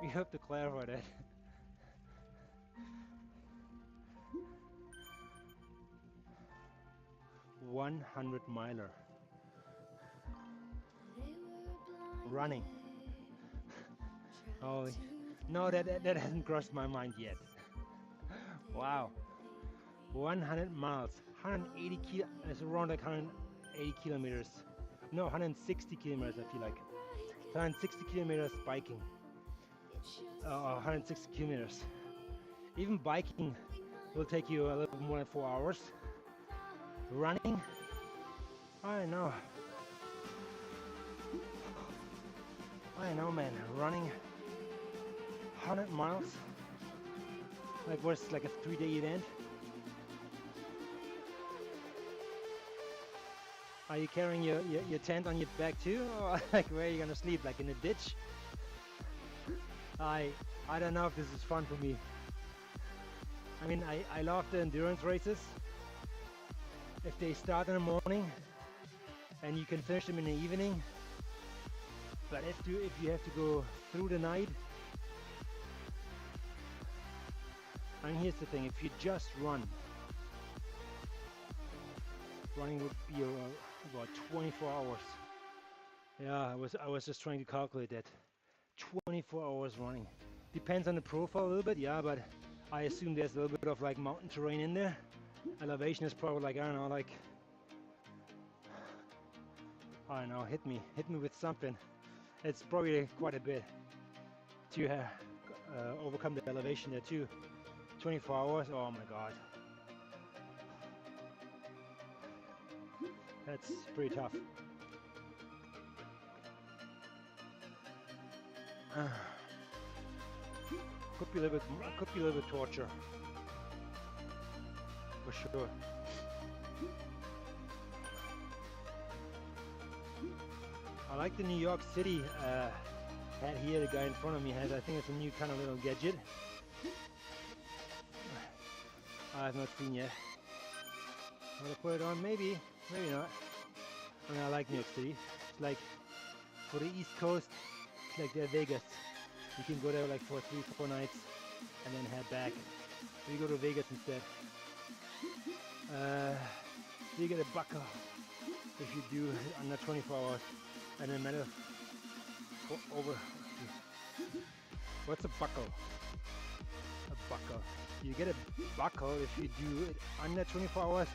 We have to clarify that. $100 miler. Running. Oh, no, that hasn't crossed my mind yet. Wow. 100 miles. 180 kilo. It's around like 180 kilometers. No, 160 kilometers, I feel like. 160 kilometers biking. 160 kilometers. Even biking will take you a little more than 4 hours. Running? I know. I know, man. Running 100 miles? Like what's like a 3-day event? Are you carrying your tent on your back too? Or like where are you gonna sleep? Like in a ditch? I don't know if this is fun for me. I mean, I love the endurance races. If they start in the morning and you can finish them in the evening. But if you have to go through the night, and here's the thing: if you just running would be about 24 hours. Yeah, I was just trying to calculate that. 24 hours running. Depends on the profile a little bit, yeah, but I assume there's a little bit of like mountain terrain in there. Elevation is probably like, I don't know, like, I don't know, hit me with something. It's probably quite a bit to overcome the elevation there too. 24 hours, oh my god. That's pretty tough. Could be a little bit torture. For sure. I like the New York City hat here. The guy in front of me has. I think it's a new kind of little gadget. I have not seen yet. I'm gonna put it on. Maybe not. I mean, I like New York City. It's like for the East Coast. It's like their Vegas. You can go there like for 3-4 nights and then head back. We go to Vegas instead. You get a buckle if you do under 24 hours, and then matter over. What's a buckle? A buckle. You get a buckle if you do it under 24 hours,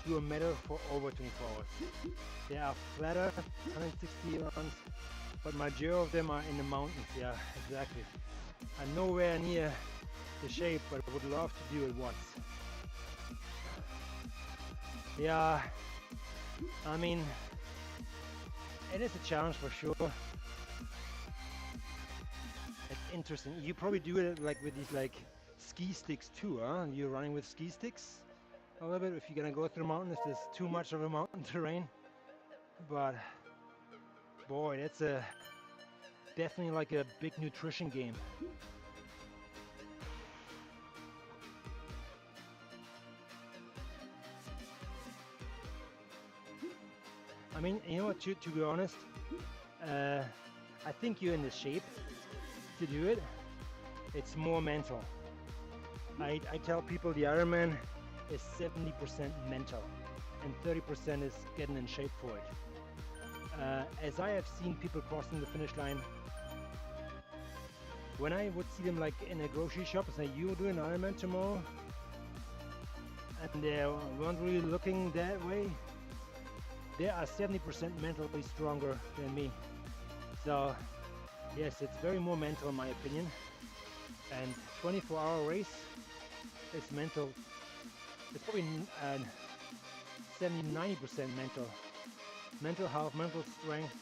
do a medal for over 24 hours. They are flatter, 160 rounds, but majority of them are in the mountains. Yeah, exactly. I'm nowhere near the shape, but I would love to do it once. Yeah, I mean, it is a challenge for sure. It's interesting. You probably do it like with these like ski sticks too, huh? You're running with ski sticks a little bit if you're gonna go through mountains. There's too much of a mountain terrain, but boy, that's a definitely like a big nutrition game. I mean, you know what, to be honest, I think you're in the shape to do it. It's more mental. I tell people the Ironman is 70% mental and 30% is getting in shape for it. As I have seen people crossing the finish line, when I would see them like in a grocery shop and say, "You doing Ironman tomorrow?" and they weren't really looking that way, they are 70% mentally stronger than me. So yes, it's very more mental in my opinion. And 24-hour race is mental. It's probably 70-90% mental. Mental health, mental strength,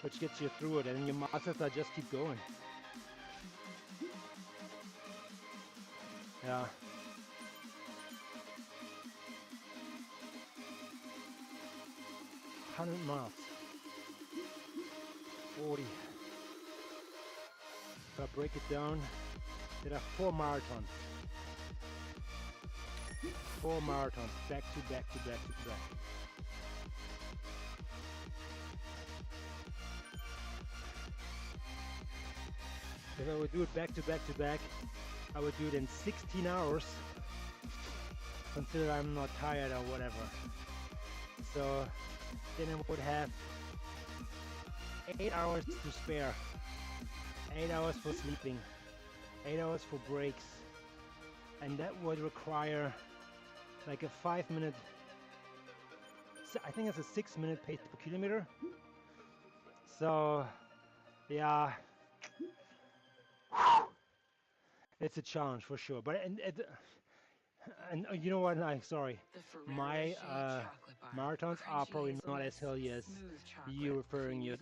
which gets you through it, and your muscles are just keep going. Yeah. Miles, 40. If I break it down, there are 4 marathons. 4 marathons, back to back to back to back. If I would do it back to back to back, I would do it in 16 hours. Consider I'm not tired or whatever. So then I would have 8 hours to spare. 8 hours for sleeping, 8 hours for breaks, and that would require like a 5-minute, I think it's a 6-minute pace per kilometer. So yeah, it's a challenge for sure. But and you know what? I'm sorry, my marathons are probably not as hilly as you referring your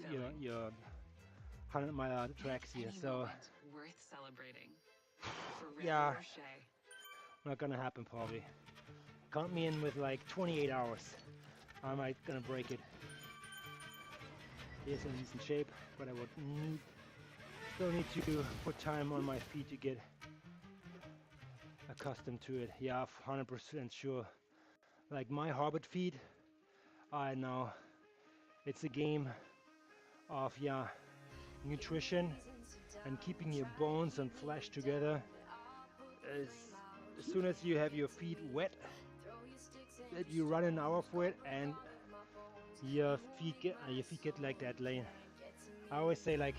100-mile tracks here. So worth celebrating. yeah, not gonna happen probably. Count me in with like 28 hours. I might gonna break it. Yes, in decent shape, but I would still need to put time on my feet to get accustomed to it. Yeah, 100% sure. Like my Hobbit feet, I know it's a game of nutrition and keeping your bones and flesh together. As soon as you have your feet wet, that you run an hour for it, and your feet get like that lane. I always say like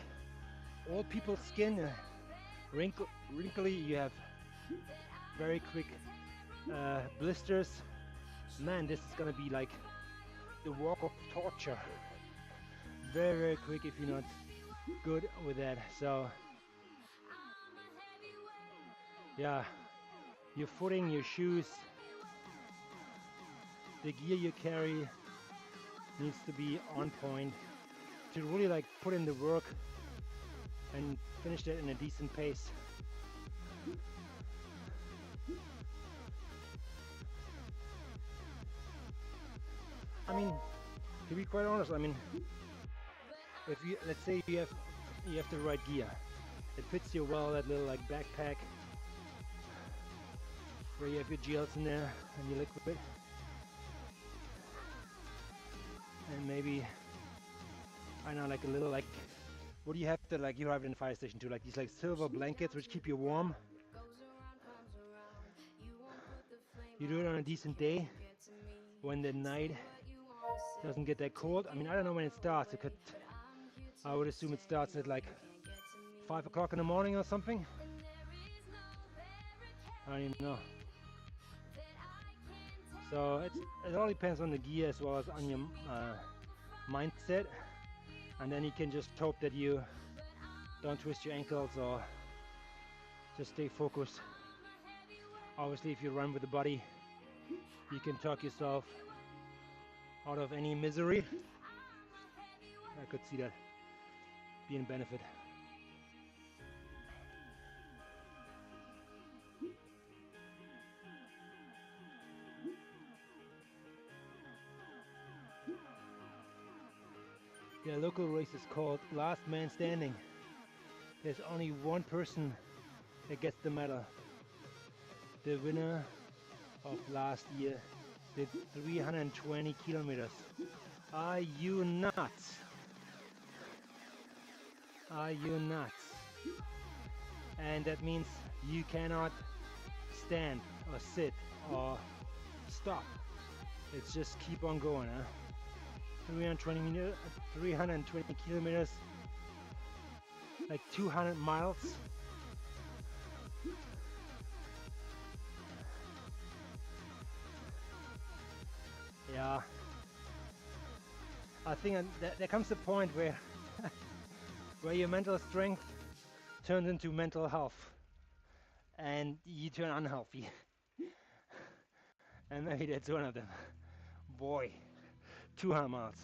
old people's skin, wrinkly. You have very quick blisters. Man, this is gonna be like the walk of torture. Very, very quick if you're not good with that. So yeah, your footing, your shoes, the gear you carry needs to be on point to really like put in the work and finish that in a decent pace. I mean, to be quite honest, I mean, if you, let's say you have the right gear, it fits you well, that little like backpack where you have your gels in there and your liquid, and maybe I know like a little like, what do you have that like you have it in the fire station too, like these like silver blankets which keep you warm. You do it on a decent day when the night doesn't get that cold. I mean, I don't know when it starts. I would assume it starts at like 5 o'clock in the morning or something. I don't even know. So it all depends on the gear as well as on your mindset, and then you can just hope that you don't twist your ankles or just stay focused. Obviously, if you run with the body, you can talk yourself out of any misery. I could see that being a benefit. The local race is called Last Man Standing. There's only one person that gets the medal. The winner of last year did 320 kilometers. Are you nuts? Are you nuts? And that means you cannot stand or sit or stop. It's just keep on going, huh? 320 kilometers, like 200 miles. Yeah, I think there comes a point where where your mental strength turns into mental health and you turn unhealthy. And maybe that's one of them. Boy, 200 miles.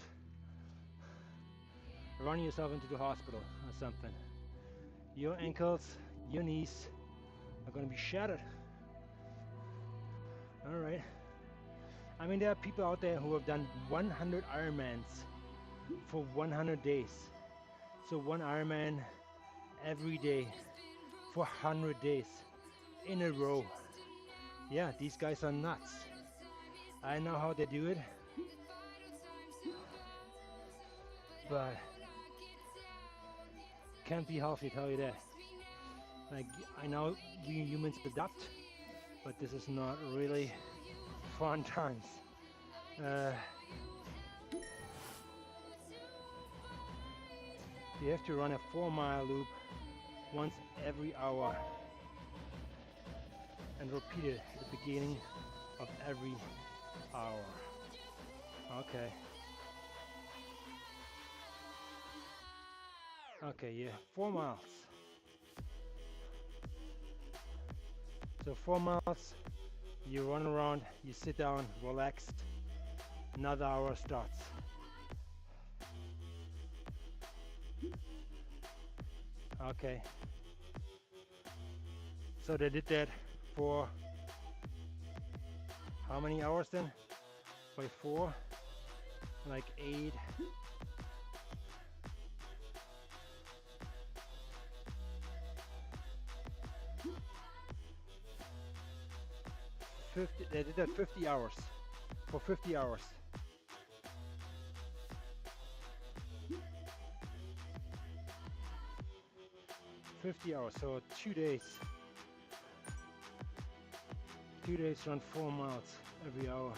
Run yourself into the hospital or something. Your ankles, your knees are going to be shattered. All right. I mean, there are people out there who have done 100 Ironmans for 100 days. So one Ironman every day for 100 days in a row. Yeah, these guys are nuts. I know how they do it. But can't be healthy, tell you that. Like, I know we humans adapt, but this is not really fun times. You have to run a 4-mile loop once every hour and repeat it at the beginning of every hour. Okay. Okay, yeah, 4 miles. So 4 miles, you run around, you sit down, relaxed, another hour starts. Okay. So they did that for how many hours then? By 4? Like 8. 50, they did that 50 hours. For 50 hours. So 2 days. 2 days run 4 miles every hour.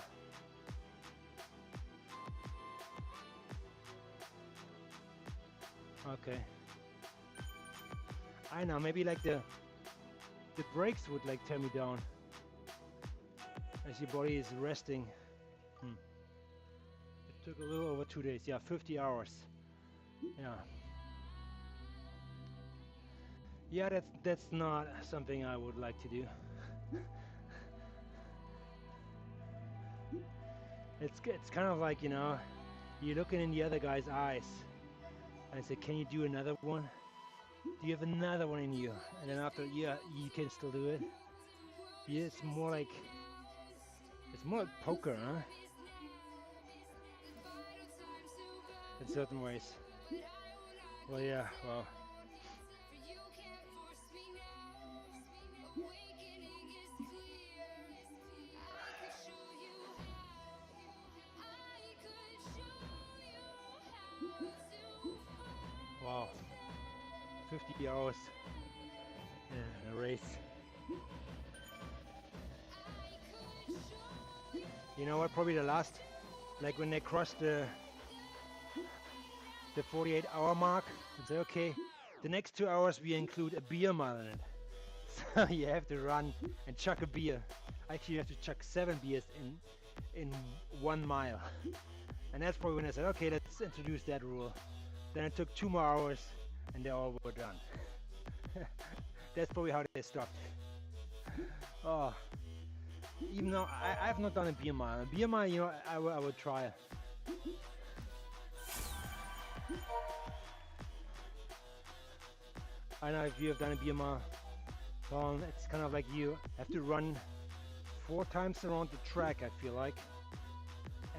Okay. I know, maybe like the brakes would like tear me down as your body is resting. It took a little over 2 days. Yeah, 50 hours. Yeah. Yeah, that's not something I would like to do. It's kind of like, you know, you're looking in the other guy's eyes and say, can you do another one? Do you have another one in you? And then after, yeah, you can still do it. Yeah, it's more like poker, huh? In certain ways. Well, yeah, well. Wow, 50 hours in a race. You know what, probably the last, like when they crossed the 48-hour mark, and say, okay, the next 2 hours we include a beer mile in it. So you have to run and chug a beer. Actually, you have to chug 7 beers in 1 mile. And that's probably when I said, okay, let's introduce that rule. Then it took 2 more hours, and they all were done. That's probably how they stopped. Oh, even though I've not done a beer mile. A beer mile, you know, I would try it. I know if you have done a beer mile, well, it's kind of like you have to run 4 times around the track, I feel like.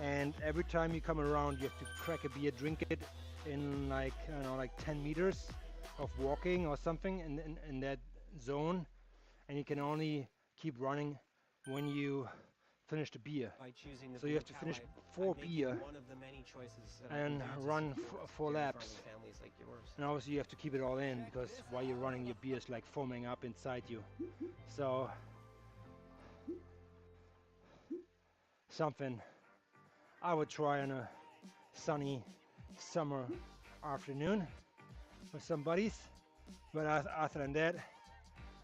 And every time you come around, you have to crack a beer, drink it in like, I don't know, like 10 meters of walking or something in that zone. And you can only keep running when you finish the beer. By choosing the So you have to finish 4 beer one of the many choices that and run 4 laps. families like yours. And obviously you have to keep it all in, because while you're running, your beer is like foaming up inside you. So something I would try on a sunny summer afternoon with some buddies. But other than that,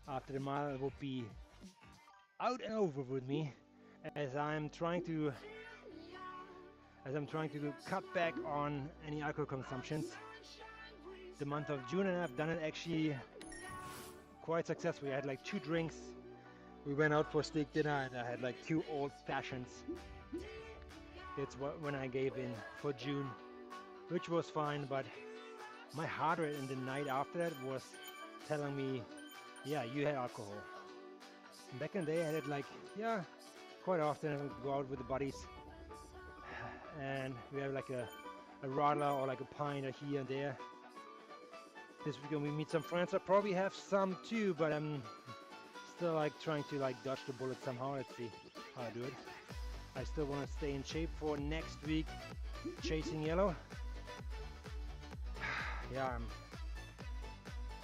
after the mile, it will be out and over with me, as I'm trying to cut back on any alcohol consumptions the month of June, and I've done it actually quite successfully. I had like 2 drinks. We went out for steak dinner, and I had like 2 old fashions. It's when I gave in for June, which was fine, but my heart rate in the night after that was telling me, yeah, you had alcohol. And back in the day, I had it like, yeah, quite often. I would go out with the buddies, and we have like a radler or like a pint here and there. This weekend we meet some friends. I probably have some too, but I'm still like trying to like dodge the bullet somehow. Let's see how I do it. I still want to stay in shape for next week, chasing yellow. Yeah, I'm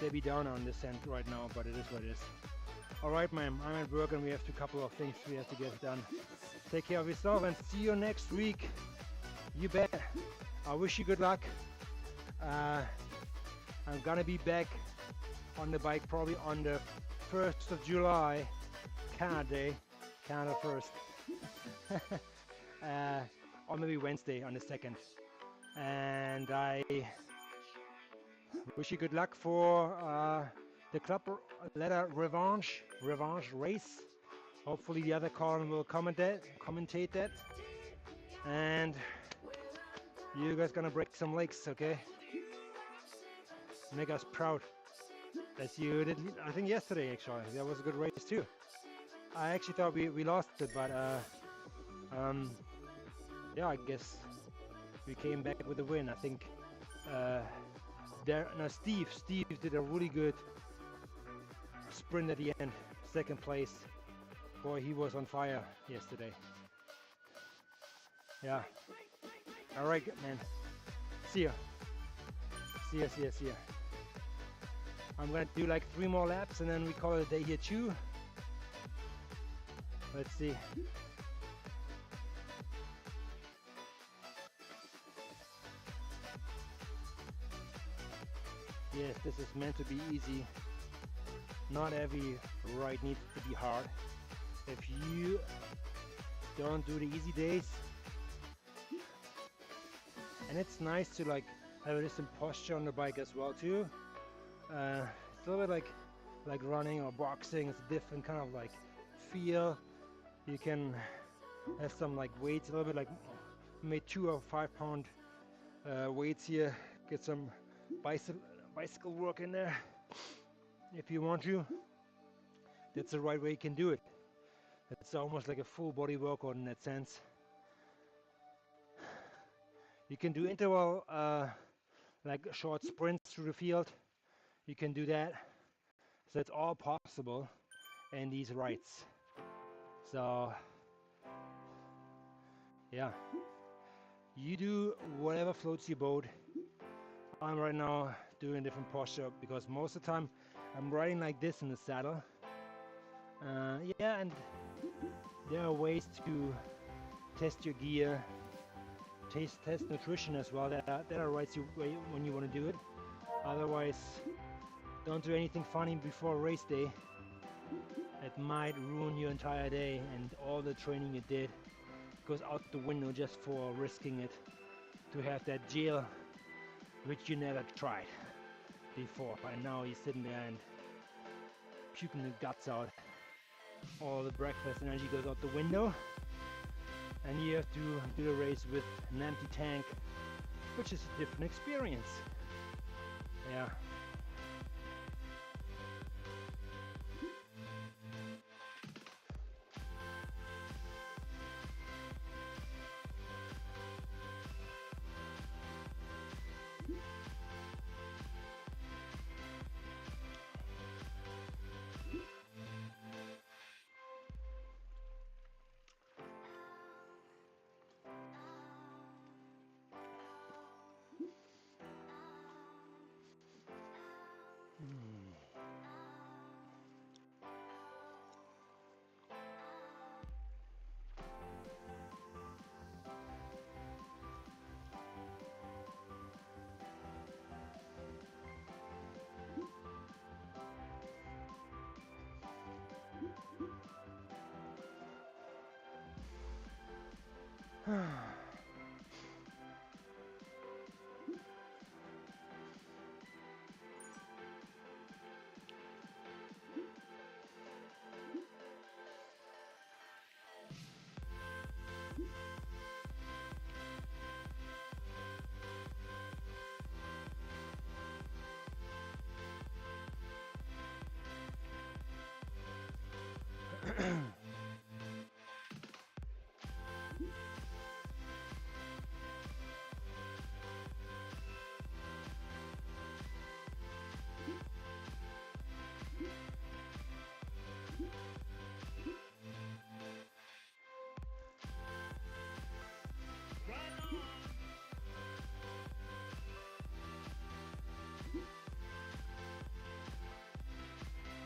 Debbie Downer on this end right now, but it is what it is. Alright, ma'am, I'm at work and we have a couple of things we have to get done. Take care of yourself and see you next week. You bet. I wish you good luck. I'm gonna be back on the bike probably on the 1st of July, Canada Day, Canada 1st. Or maybe Wednesday on the 2nd. And I wish you good luck for the club letter revanche race. Hopefully the other Colin will commentate that. And you guys gonna break some legs, okay? Make us proud, as you did, I think yesterday actually. That was a good race too. I actually thought we lost it, but yeah, I guess we came back with a win. I think Steve did a really good sprint at the end, 2nd place. Boy, he was on fire yesterday. Yeah. All right, man. See ya. See ya. I'm gonna do like 3 more laps and then we call it a day here too. Let's see. Yes, this is meant to be easy. Not every ride needs to be hard. If you don't do the easy days, and it's nice to like have a decent posture on the bike as well too. It's a little bit like running or boxing. It's a different kind of like feel. You can have some like weights, a little bit like maybe 2 or 5 pound weights here. Get some bicycle work in there if you want to. That's the right way you can do it. It's almost like a full body workout in that sense. You can do interval like short sprints through the field. You can do that. So it's all possible in these rides. So yeah, you do whatever floats your boat. I'm right now doing a different posture because most of the time I'm riding like this in the saddle. Yeah, and there are ways to test your gear, test nutrition as well. There are rides when you want to do it. Otherwise, don't do anything funny before race day. it might ruin your entire day, and all the training you did goes out the window just for risking it to have that gel which you never tried before. By now you're sitting there and puking the guts out. All the breakfast energy goes out the window, and you have to do the race with an empty tank, which is a different experience. Yeah.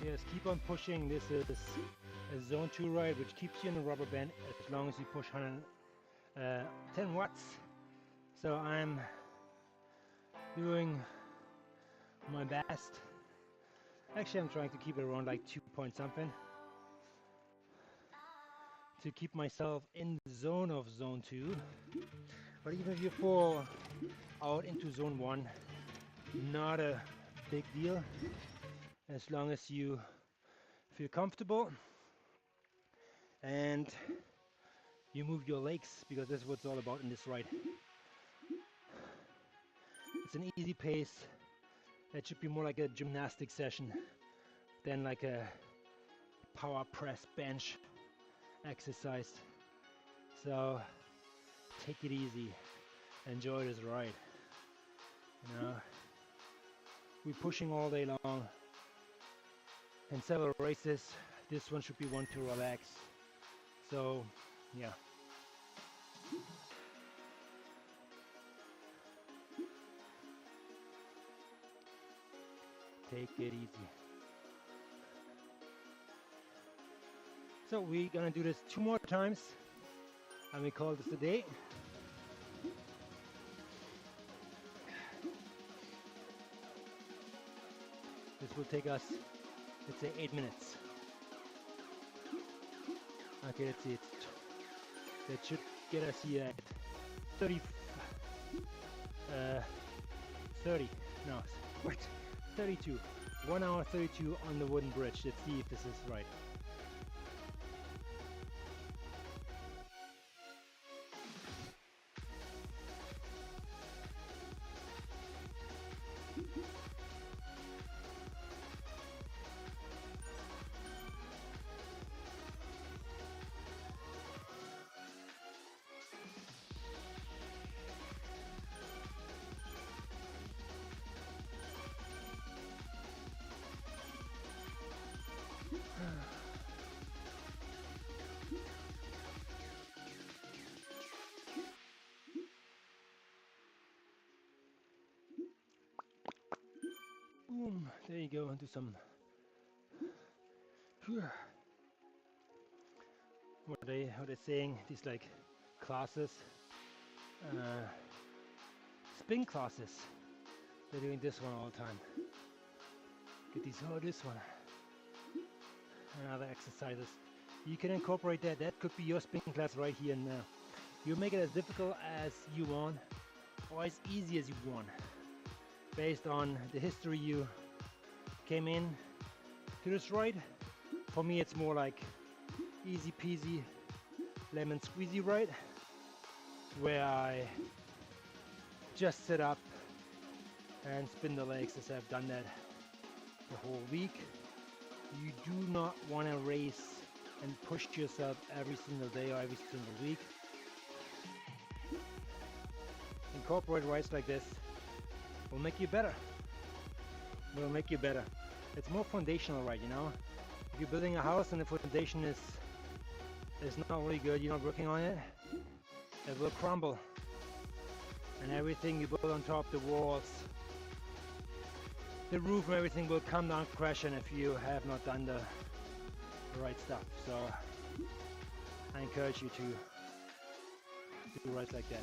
Yes, keep on pushing. This is a zone 2 ride which keeps you in the rubber band as long as you push 110 watts. So I'm doing my best. Actually, I'm trying to keep it around like 2 point something to keep myself in the zone of zone 2. But even if you fall out into zone 1, not a big deal, as long as you feel comfortable and you move your legs, because that's what it's all about in this ride. It's an easy pace. That should be more like a gymnastic session than like a power press bench exercise. So take it easy, enjoy this ride. You know, we're pushing all day long in several races. This one should be one to relax. So yeah. Take it easy. So we're gonna do this 2 more times and we call this a day. This will take us, let's say, 8 minutes. Okay, let's see. That should get us here at 30. No, what? 32. 1 hour 32 on the wooden bridge. Let's see if this is right. Boom, there you go, do some what are they saying, these like classes, spin classes. They're doing this one all the time. Get these, oh, this one. and other exercises. You can incorporate that. That could be your spin class right here and now. You make it as difficult as you want or as easy as you want based on the history you came in to this ride. For me, it's more like easy peasy lemon squeezy ride where I just sit up and spin the legs as I've done that the whole week. You do not want to race and push yourself every single day or every single week. Incorporate rides like this will make you better. Will make you better. It's more foundational, right? You know, if you're building a house and the foundation is not really good, you're not working on it, it will crumble, and everything you build on top, the walls, the roof, and everything will come down crashing if you have not done the right stuff. So I encourage you to do rides like that.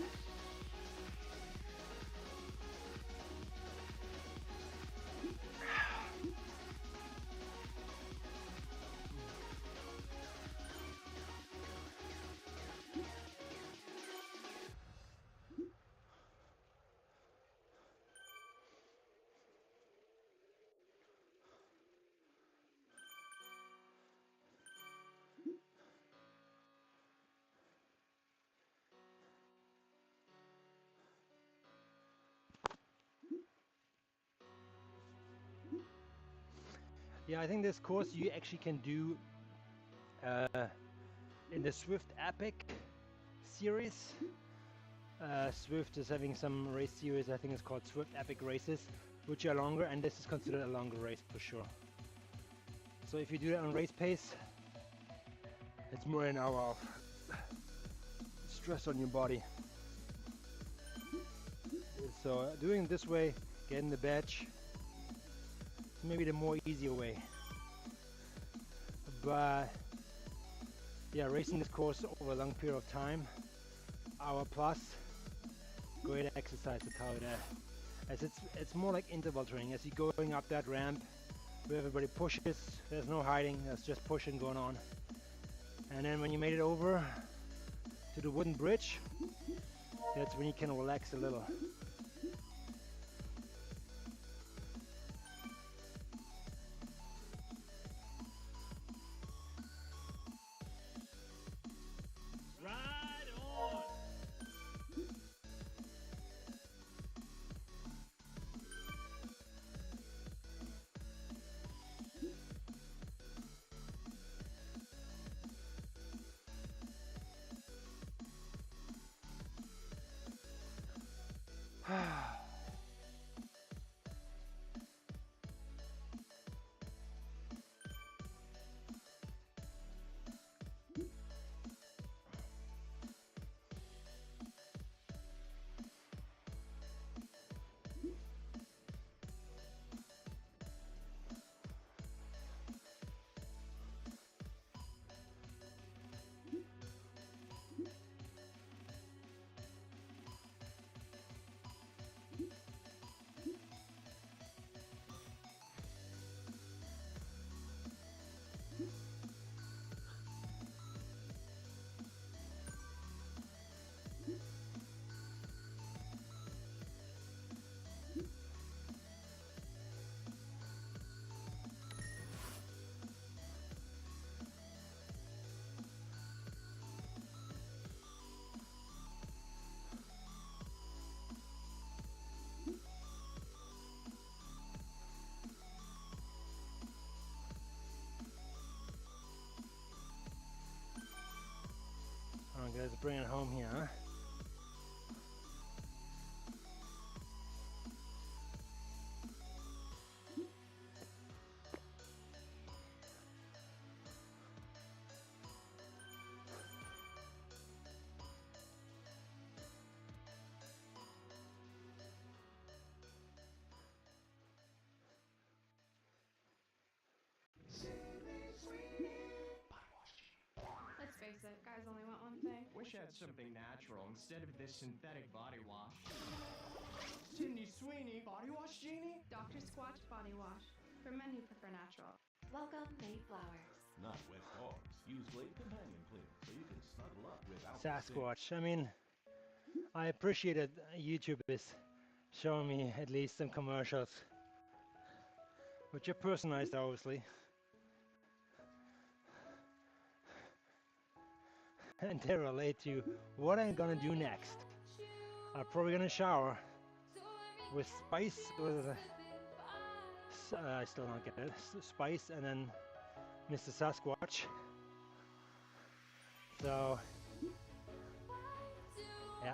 Yeah, I think this course you actually can do in the Swift Epic series. Swift is having some race series, I think it's called Swift Epic Races, which are longer, and this is considered a longer race for sure. So if you do that on race pace, it's more than an hour of stress on your body. So doing it this way, getting the badge, maybe the more easier way. But yeah, racing this course over a long period of time, hour plus, great exercise to power that. As it's more like interval training. As you're going up that ramp where everybody pushes, there's no hiding, there's just pushing going on. And then when you made it over to the wooden bridge, that's when you can relax a little. Guys, bring it home here, huh? Let's face it, guys only want one thing. Wish I had something natural instead of this synthetic body wash. Sydney Sweeney, Body Wash Genie? Dr. Squatch Body Wash. For men who prefer natural. Welcome, Mayflowers. Not wet dogs. Use Glade Companion Cleaner so you can snuggle up without Sasquatch. I mean, I appreciate that YouTube is showing me at least some commercials, which are personalized, obviously. And they relate to what I'm gonna do next. I'm probably gonna shower with spice, with I still don't get it. Spice, and then Mr. Sasquatch. So, yeah.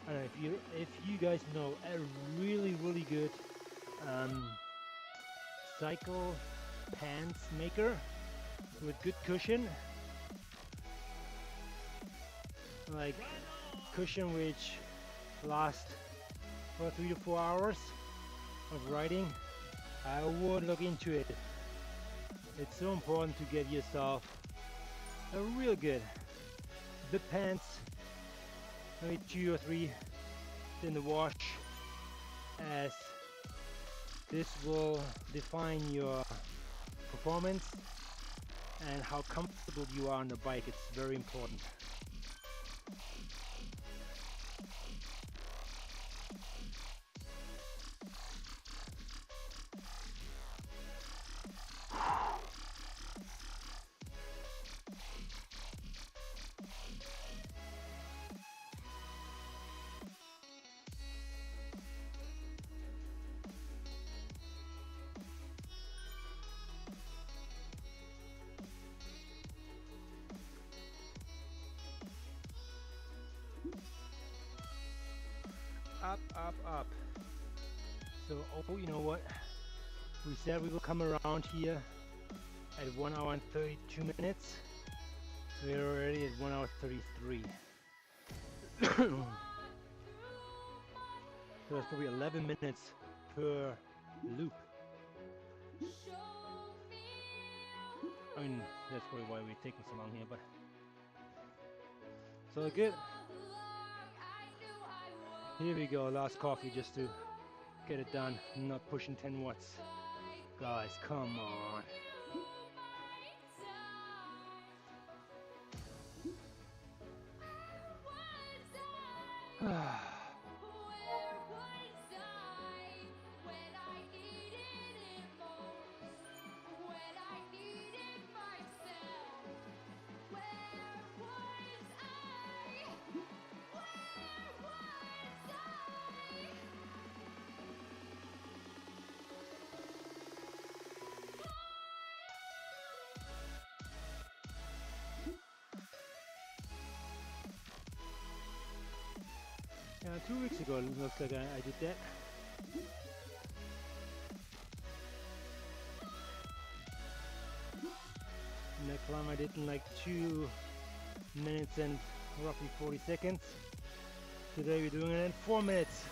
I don't know if you guys know a really good cycle pants maker with good cushion, like cushion which lasts for 3 to 4 hours of riding. I would look into it. It's so important to get yourself a real good the pants, maybe 2 or 3 in the wash, as this will define your performance and how comfortable you are on the bike. It's very important. Up. So, oh, you know what? We said we will come around here at 1 hour and 32 minutes. We're already at 1 hour 33. So that's probably 11 minutes per loop. I mean, that's probably why we're taking so long here, but so good. Here we go, last coffee just to get it done. I'm not pushing 10 watts. Guys, come on. Yeah, 2 weeks ago it looks like I did that. And that climb I did in like 2 minutes and roughly 40 seconds. Today we're doing it in 4 minutes.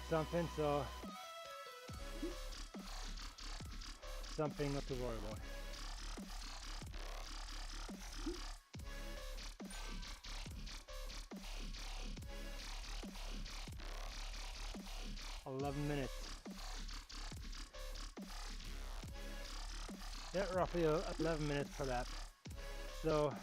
Something not to worry about. Minutes. Yeah, roughly 11 minutes per lap. So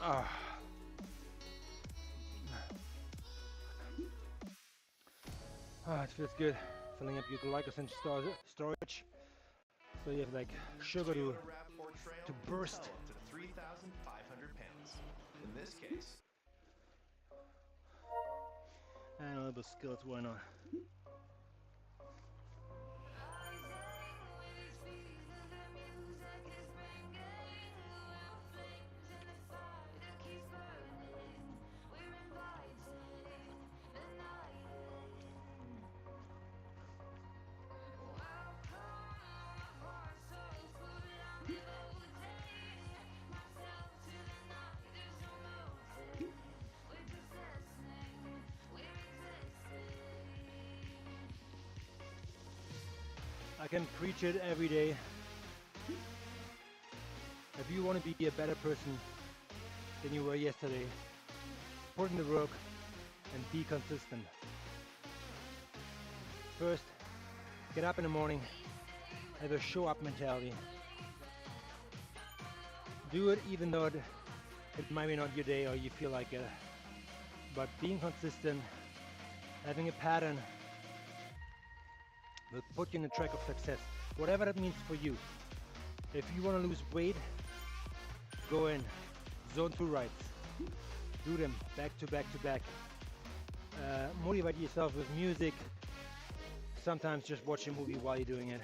Ah. Ah, it feels good. Filling up your glycogen storage. So you have like sugar to burst. To 3,500 pounds. In this case, And a little bit of skills, why not? I can preach it every day. If you want to be a better person than you were yesterday, put in the work and be consistent. First, get up in the morning, have a show up mentality. Do it even though it might be not your day or you feel like it. But being consistent, having a pattern, will put you in the track of success, whatever that means for you. If you want to lose weight, go in, zone 2 rides, do them back to back to back. Motivate yourself with music, sometimes just watch a movie while you're doing it.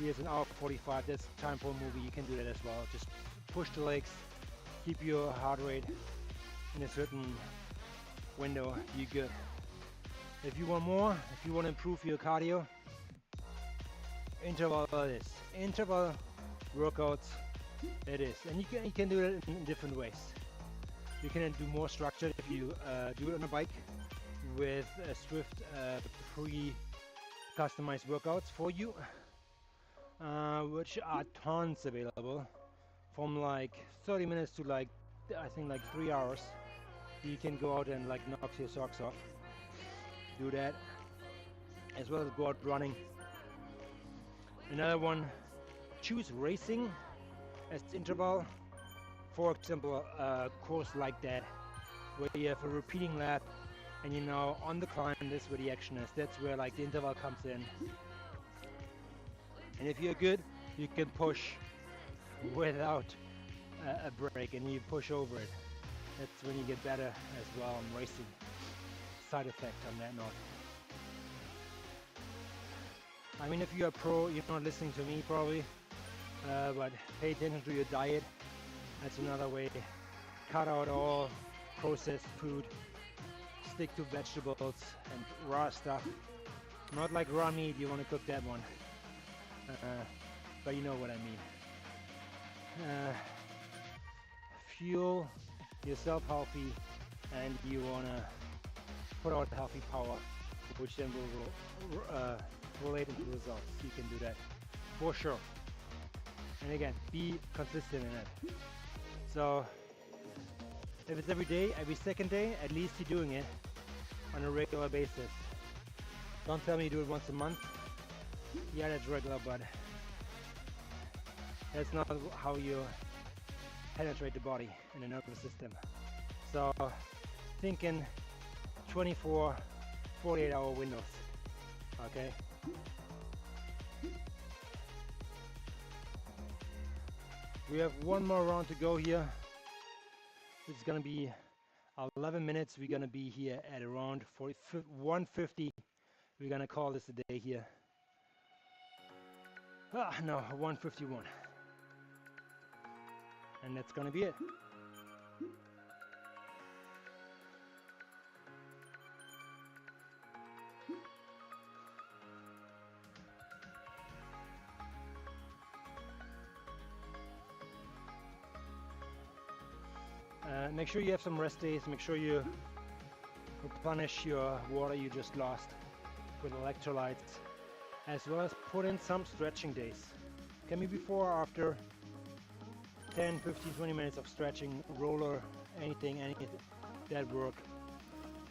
Here's an hour 45, that's time for a movie, you can do that as well. Just push the legs, keep your heart rate in a certain window, you're good. If you want more, if you want to improve your cardio, interval it is. Interval workouts it is. And you can do it in different ways. You can do more structured if you do it on a bike with Swift pre-customized workouts for you, which are tons available, from like 30 minutes to like, I think like 3 hours. You can go out and like knock your socks off. Do that, as well as go out running. Another one, choose racing as interval. For example, a course like that, where you have a repeating lap and you're now on the climb, that's where the action is. That's where like the interval comes in. And if you're good, you can push without a break and you push over it. That's when you get better as well in racing. Side effect on that note. I mean, if you're a pro, you're not listening to me probably, but pay attention to your diet. That's another way. Cut out all processed food. Stick to vegetables and raw stuff. Not like raw meat, you want to cook that one. But you know what I mean. Fuel yourself healthy, and you want to put out healthy power, which then will relate into results. You can do that for sure. And again, be consistent in it. So if it's every day, every second day, at least you're doing it on a regular basis. Don't tell me you do it once a month. Yeah, that's regular, but that's not how you penetrate the body and the nervous system. So thinking 24, 48-hour windows, okay? We have one more round to go here. It's gonna be 11 minutes. We're gonna be here at around 150. We're gonna call this a day here. No, 151. And that's gonna be it. Make sure you have some rest days. Make sure you replenish your water you just lost with electrolytes, as well as put in some stretching days. Can be before or after. 10, 15, 20 minutes of stretching, roller, anything that work.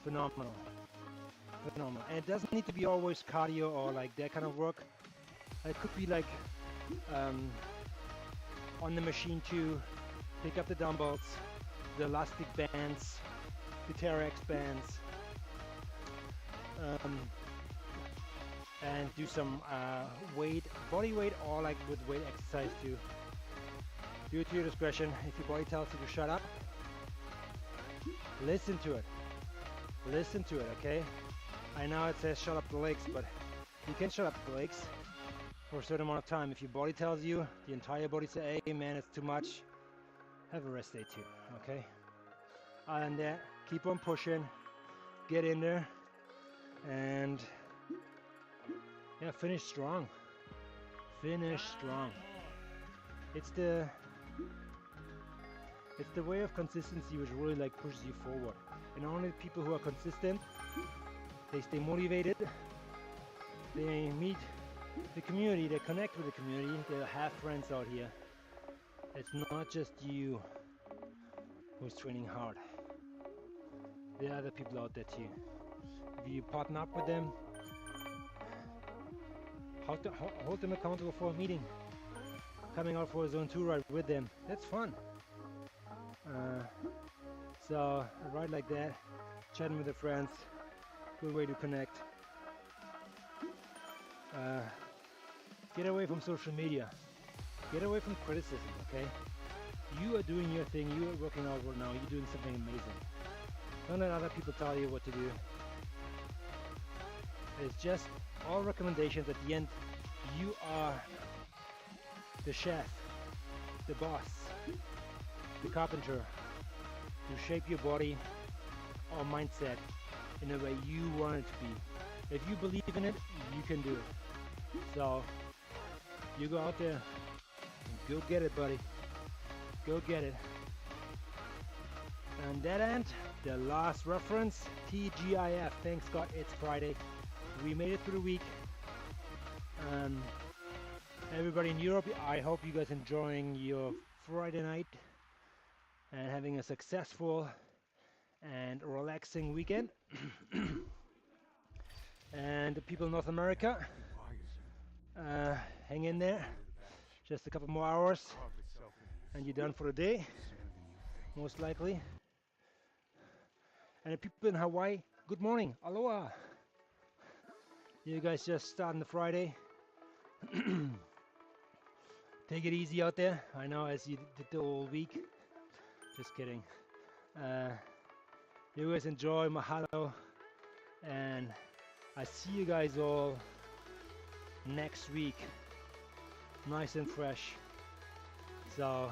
Phenomenal. Phenomenal. And it doesn't need to be always cardio or like that kind of work. It could be like on the machine too. Pick up the dumbbells, the elastic bands, the TRX bands, and do some body weight, or like with weight exercise too. Do it to your discretion. If your body tells you to shut up, listen to it. Listen to it, okay? I know it says shut up the legs, but you can shut up the legs for a certain amount of time. If your body tells you, the entire body says, hey man, it's too much, have a rest day too, okay? Other than that, keep on pushing, get in there, and yeah, finish strong. Finish strong. It's the way of consistency which really like pushes you forward. And only people who are consistent, they stay motivated, they meet the community, they connect with the community, they have friends out here. It's not just you who's training hard. There are other people out there too. If you partner up with them, hold them accountable for a meeting, coming out for a zone 2 ride with them, that's fun. So a ride like that, chatting with the friends, good way to connect. Get away from social media, get away from criticism, okay? You are doing your thing, you are working out right now, you're doing something amazing. Don't let other people tell you what to do. It's just all recommendations. At the end, you are the chef, the boss, the carpenter. You shape your body or mindset in the way you want it to be. If you believe in it, you can do it. So you go out there and go get it, buddy. Go get it. And that end, the last reference, TGIF. Thanks God it's Friday. We made it through the week. Everybody in Europe, I hope you guys enjoying your Friday night and having a successful and relaxing weekend. And the people in North America, hang in there. Just a couple more hours and you're done for the day, most likely. And the people in Hawaii, good morning, aloha. You guys just starting the Friday. Take it easy out there. I know as you did the whole week. Just kidding. You guys enjoy, mahalo. And I see you guys all next week. Nice and fresh. So,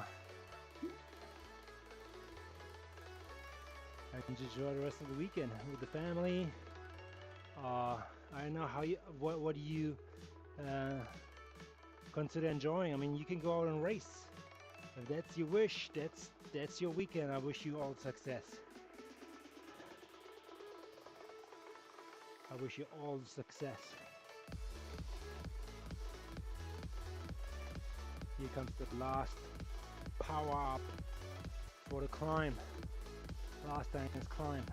I can just enjoy the rest of the weekend with the family. I don't know how you, what do you consider enjoying? I mean, you can go out and race. If that's your wish, that's your weekend. I wish you all success. I wish you all success. Here comes the last power up for the climb. Last dance climb.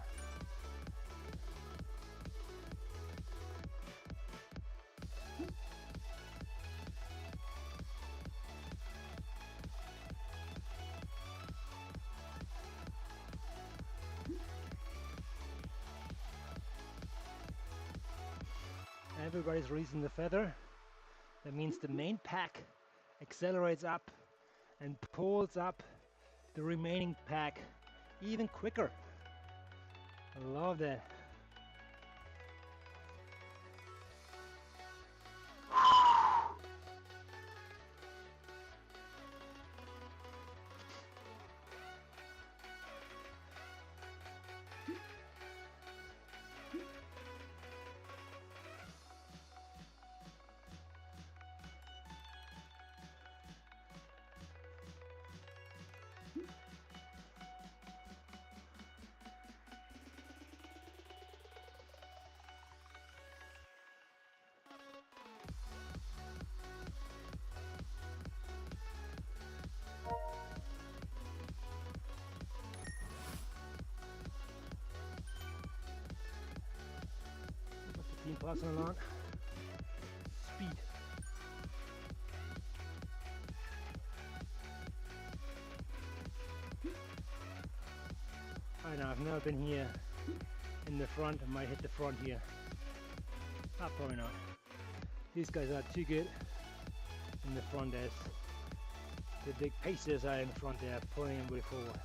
Everybody's releasing the feather. That means the main pack accelerates up and pulls up the remaining pack even quicker. I love that. Plus and a lot. Speed. I've never been here in the front. I might hit the front here. Probably not. These guys are too good in the front as the big pacers are in front there, pulling everybody forward.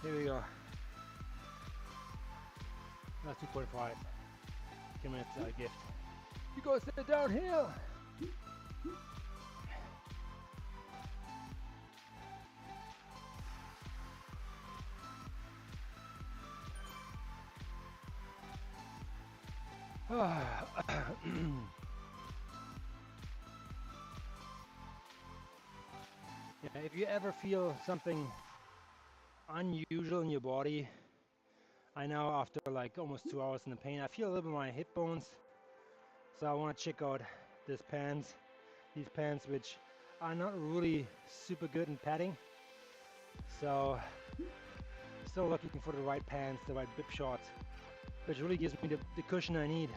Here we go. That's 2.5. 10 minutes gift. You go sit downhill. Yeah, if you ever feel something unusual in your body, I know after like almost 2 hours in the pain, I feel a little bit in my hip bones. So I want to check out these pants which are not really super good in padding. So still looking for the right pants, the right bib shorts, which really gives me the cushion I need.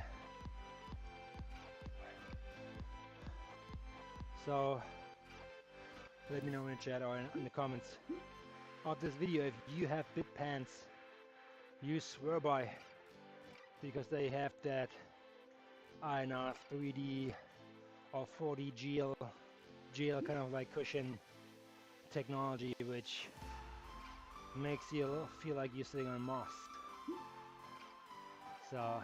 So let me know in the chat or in the comments of this video if you have bib pants you swear by, because they have that I don't know 3D or 4D gel kind of like cushion technology, which makes you feel like you're sitting on moss. So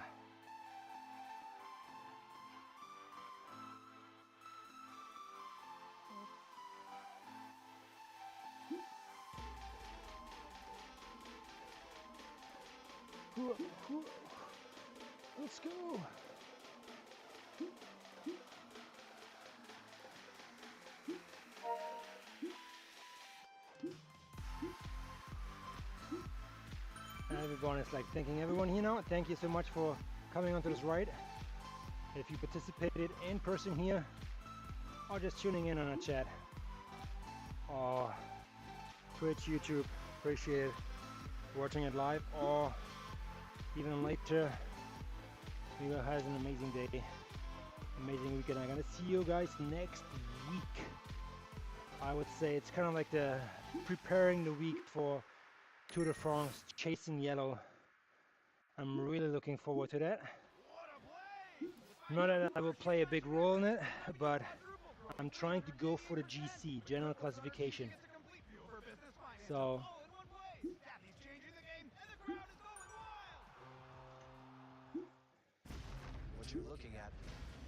let's go. Everyone is like thanking everyone here now. Thank you so much for coming onto this ride. If you participated in person here or just tuning in on a chat or Twitch, YouTube, appreciate it. Watching it live or even later. You guys have an amazing day, amazing weekend. I'm gonna see you guys next week. I would say it's kind of like the preparing the week for Tour de France, Chasing Yellow. I'm really looking forward to that. Not that I will play a big role in it, but I'm trying to go for the GC, General Classification. So What you're looking at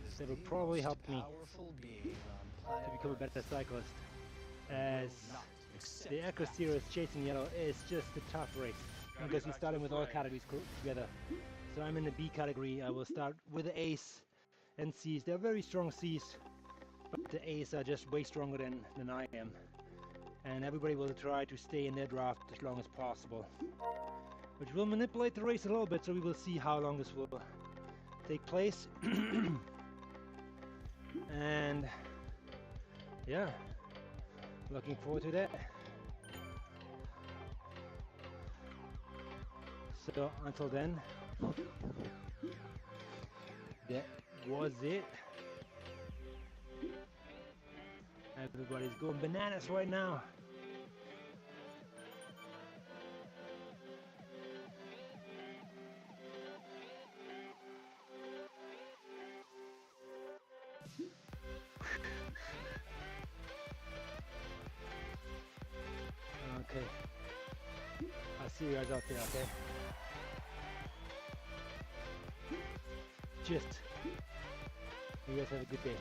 is that will the probably most help me powerful being on to planet become a better cyclist, as the Echo Series Chasing Yellow is just a tough race because we're starting with all categories together. So I'm in the B category. I will start with the A's and C's. They're very strong C's, but the A's are just way stronger than I am. And everybody will try to stay in their draft as long as possible, which will manipulate the race a little bit, so we will see how long this will take place. And yeah, looking forward to that. So until then, that was it. Everybody's going bananas right now. Okay. I'll see you guys out there, okay? Just. You guys have a good day.